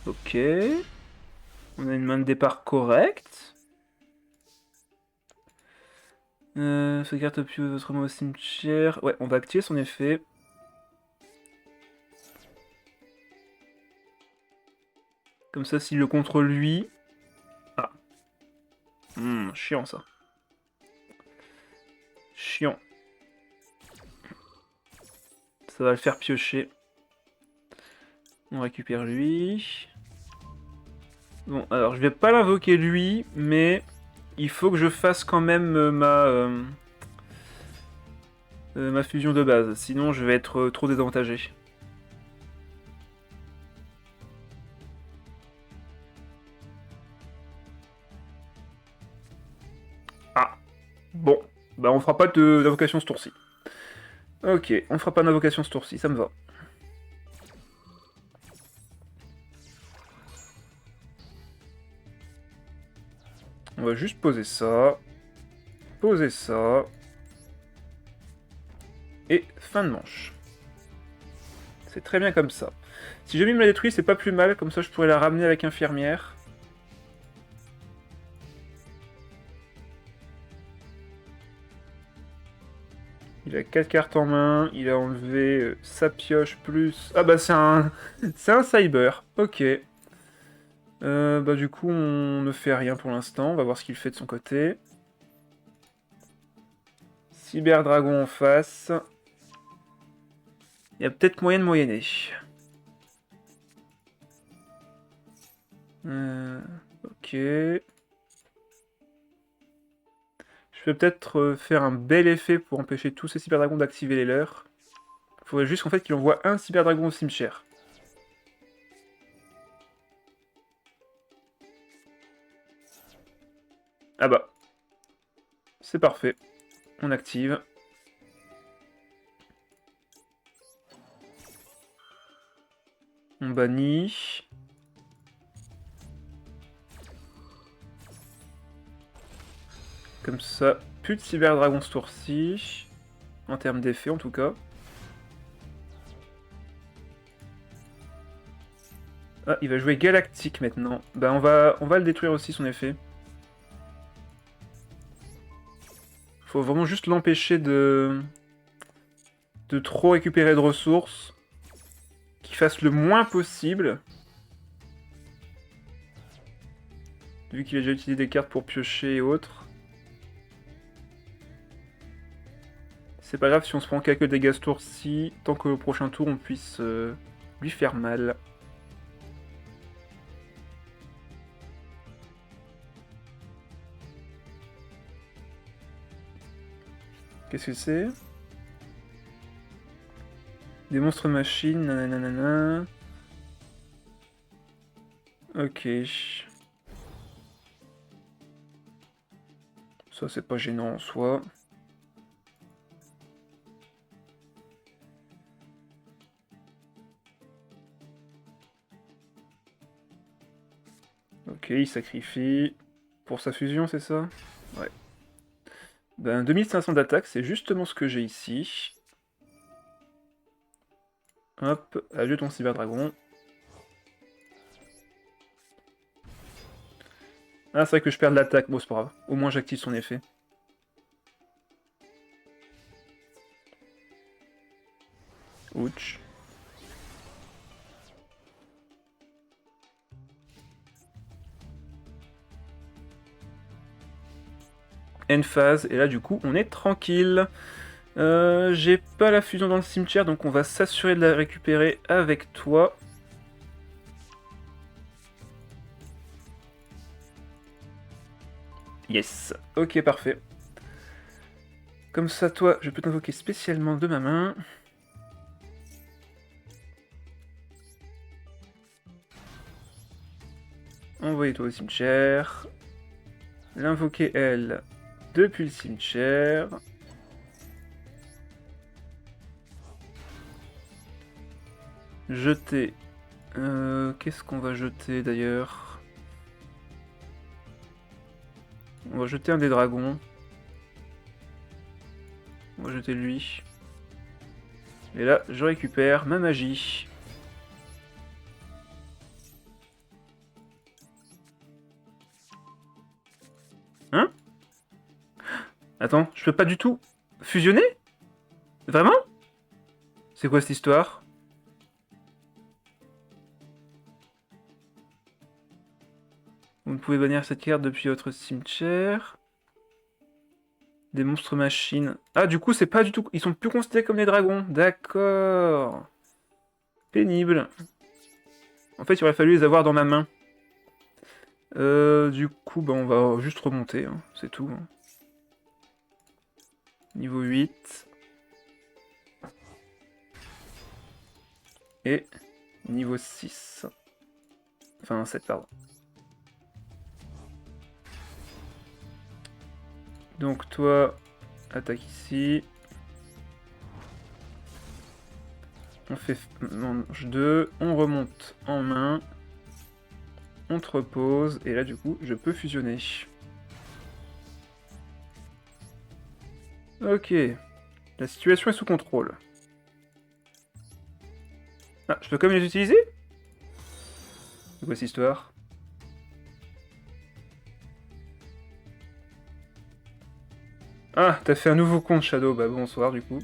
Ok. On a une main de départ correcte. Cette carte appuie votre main au cimetière. Ouais, on va activer son effet. Comme ça, s'il le contrôle lui... Ah. Chiant, ça. Chiant. Ça va le faire piocher. On récupère lui. Bon, alors je vais pas l'invoquer lui, mais il faut que je fasse quand même ma fusion de base. Sinon, je vais être trop désavantagé. Ah. Bon. Bah on fera pas d'invocation ce tour-ci. Ok, on fera pas d'invocation ce tour-ci, ça me va. On va juste poser ça. Poser ça. Et fin de manche. C'est très bien comme ça. Si jamais il me la détruit, c'est pas plus mal, comme ça je pourrais la ramener avec infirmière. Il a 4 cartes en main, il a enlevé sa pioche plus... Ah bah c'est un... c'est un cyber, ok. Bah du coup on ne fait rien pour l'instant, on va voir ce qu'il fait de son côté. Cyberdragon en face. Il y a peut-être moyen de moyenner. Ok. Je peux peut-être faire un bel effet pour empêcher tous ces cyberdragons d'activer les leurs. Il faudrait juste qu'en fait qu'il envoie un cyberdragon au cimetière. Ah bah. C'est parfait. On active. On bannit. Comme ça, plus de cyberdragon ce tour-ci. En termes d'effet en tout cas. Ah, il va jouer Galactique maintenant. Bah on va le détruire aussi son effet. Faut vraiment juste l'empêcher de trop récupérer de ressources. Qu'il fasse le moins possible. Vu qu'il a déjà utilisé des cartes pour piocher et autres. C'est pas grave si on se prend quelques dégâts ce tour-ci, tant qu'au prochain tour on puisse lui faire mal. Qu'est-ce que c'est? Des monstres machines, nanana. Ok. Ça c'est pas gênant en soi. Ok, il sacrifie pour sa fusion, c'est ça? Ouais. Ben 2500 d'attaque, c'est justement ce que j'ai ici. Hop, adieu ton cyberdragon. Ah, c'est vrai que je perds de l'attaque, bon c'est pas grave. Au moins j'active son effet. Ouch. End phase, et là du coup on est tranquille. J'ai pas la fusion dans le cimetière, donc on va s'assurer de la récupérer avec toi. Yes, ok parfait. Comme ça toi, je peux t'invoquer spécialement de ma main. Envoyez-toi au cimetière. L'invoquer elle depuis le cimetière. Jeter. Qu'est-ce qu'on va jeter d'ailleurs? On va jeter un des dragons. On va jeter lui. Et là, je récupère ma magie. Hein? Attends, je peux pas du tout fusionner? Vraiment? C'est quoi cette histoire? Vous ne pouvez bannir cette carte depuis votre cimetière. Des monstres machines. Ah, du coup, c'est pas du tout... Ils sont plus considérés comme des dragons. D'accord. Pénible. En fait, il aurait fallu les avoir dans ma main. Du coup, bah, on va juste remonter. Hein. C'est tout. Hein. Niveau 8. Et niveau 6. Enfin, 7, pardon. Donc toi, attaque ici. On fait manche 2, on remonte en main. On te repose, et là du coup, je peux fusionner. Ok. La situation est sous contrôle. Ah, je peux quand même les utiliser? C'est quoi cette histoire? Ah, t'as fait un nouveau compte Shadow, bah bonsoir du coup.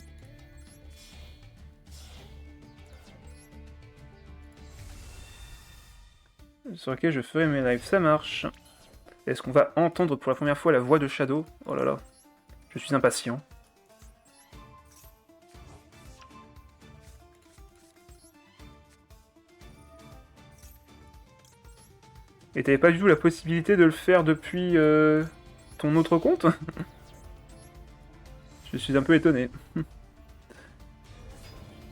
Sur lequel je ferai mes lives, ça marche. Est-ce qu'on va entendre pour la première fois la voix de Shadow? Oh là là, je suis impatient. Et t'avais pas du tout la possibilité de le faire depuis ton autre compte? Je suis un peu étonné.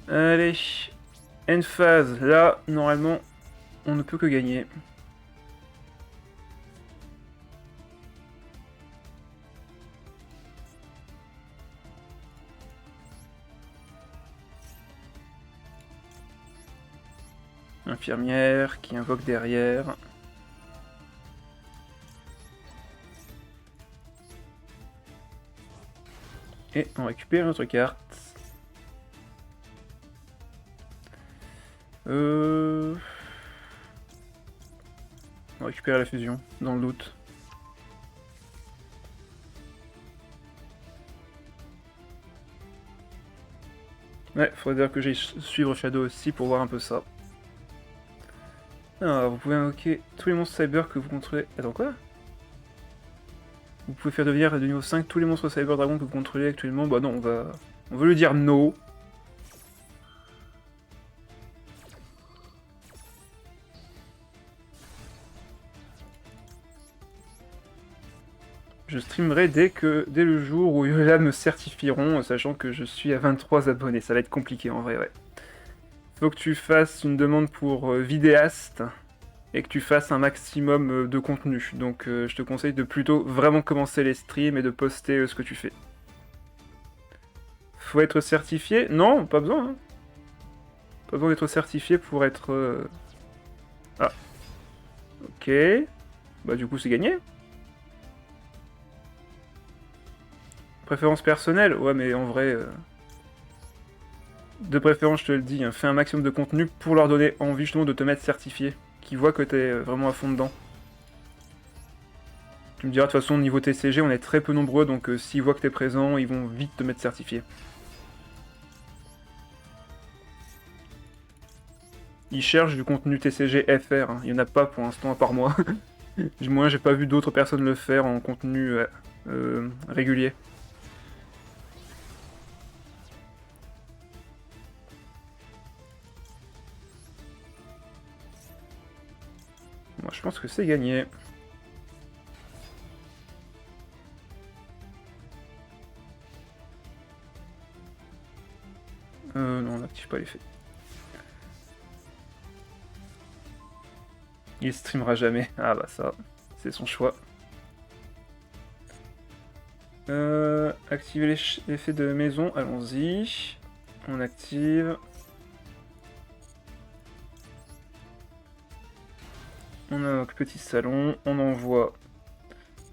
Allez, end phase. Là, normalement, on ne peut que gagner. Infirmière qui invoque derrière. Et on récupère notre carte. On récupère la fusion, dans le doute. Ouais, faudrait dire que j'aille suivre Shadow aussi pour voir un peu ça. Alors, vous pouvez invoquer tous les monstres cyber que vous contrôlez. Attends, quoi? Vous pouvez faire devenir de niveau 5 tous les monstres cyber dragons que vous contrôlez actuellement. Bah non, on veut lui dire no. Je streamerai dès le jour où Yola me certifieront, sachant que je suis à 23 abonnés. Ça va être compliqué en vrai, ouais. Faut que tu fasses une demande pour vidéaste et que tu fasses un maximum de contenu. Donc je te conseille de plutôt vraiment commencer les streams et de poster ce que tu fais. Faut être certifié? Non, pas besoin. Hein. Pas besoin d'être certifié pour être... Ah. Ok. Bah du coup c'est gagné. Préférence personnelle? Ouais mais en vrai... De préférence je te le dis, hein, fais un maximum de contenu pour leur donner envie justement de te mettre certifié. Qu'ils voient que t'es vraiment à fond dedans. Tu me diras de toute façon niveau TCG on est très peu nombreux donc s'ils voient que t'es présent ils vont vite te mettre certifié. Ils cherchent du contenu TCG FR, hein. Il n'y en a pas pour l'instant à part moi. Du moins j'ai pas vu d'autres personnes le faire en contenu régulier. Moi je pense que c'est gagné. Non on n'active pas l'effet. Il streamera jamais. Ah bah ça, c'est son choix. Activer l'effet de maison, allons-y. On active. On a un petit salon, on envoie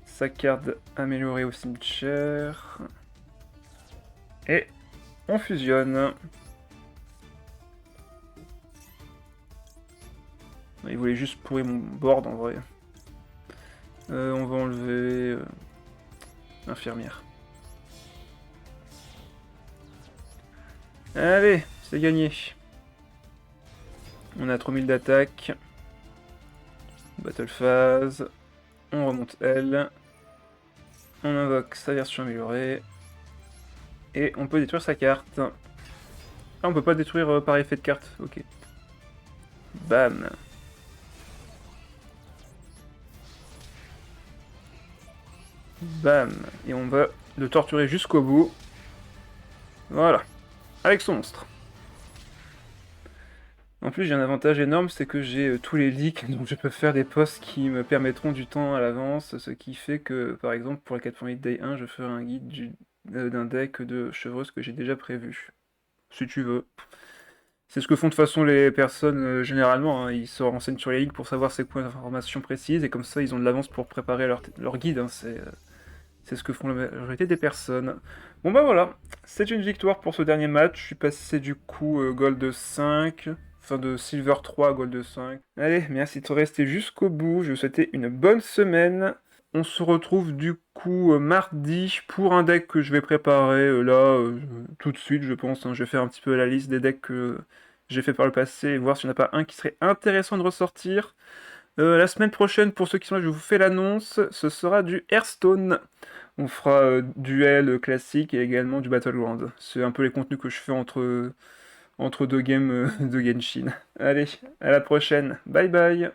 sa carte améliorée au cimetière. Et on fusionne. Il voulait juste pourrir mon board en vrai. On va enlever infirmière. Allez, c'est gagné. On a 3000 d'attaque. Battle phase. On remonte elle. On invoque sa version améliorée. Et on peut détruire sa carte. Ah, on peut pas détruire par effet de carte. Ok. Bam. Bam. Et on va le torturer jusqu'au bout. Voilà. Avec son monstre. En plus, j'ai un avantage énorme, c'est que j'ai tous les leaks, donc je peux faire des posts qui me permettront du temps à l'avance, ce qui fait que, par exemple, pour la 4.8 Day 1, je ferai un guide d'un deck de chevreuse que j'ai déjà prévu. Si tu veux. C'est ce que font de toute façon les personnes généralement, hein. Ils se renseignent sur les leaks pour savoir c'est quoi l'information précise, et comme ça, ils ont de l'avance pour préparer leur guide, hein. C'est ce que font la majorité des personnes. Bon bah voilà, c'est une victoire pour ce dernier match. Je suis passé du coup Gold 5, enfin de Silver 3 à Gold 5. Allez, merci de rester jusqu'au bout. Je vous souhaite une bonne semaine. On se retrouve du coup mardi pour un deck que je vais préparer tout de suite, je pense, hein. Je vais faire un petit peu la liste des decks que j'ai fait par le passé et voir s'il n'y en a pas un qui serait intéressant de ressortir. La semaine prochaine, pour ceux qui sont là, je vous fais l'annonce, ce sera du Hearthstone. On fera duel classique et également du Battleground. C'est un peu les contenus que je fais entre deux games de Genshin. Allez, à la prochaine. Bye bye.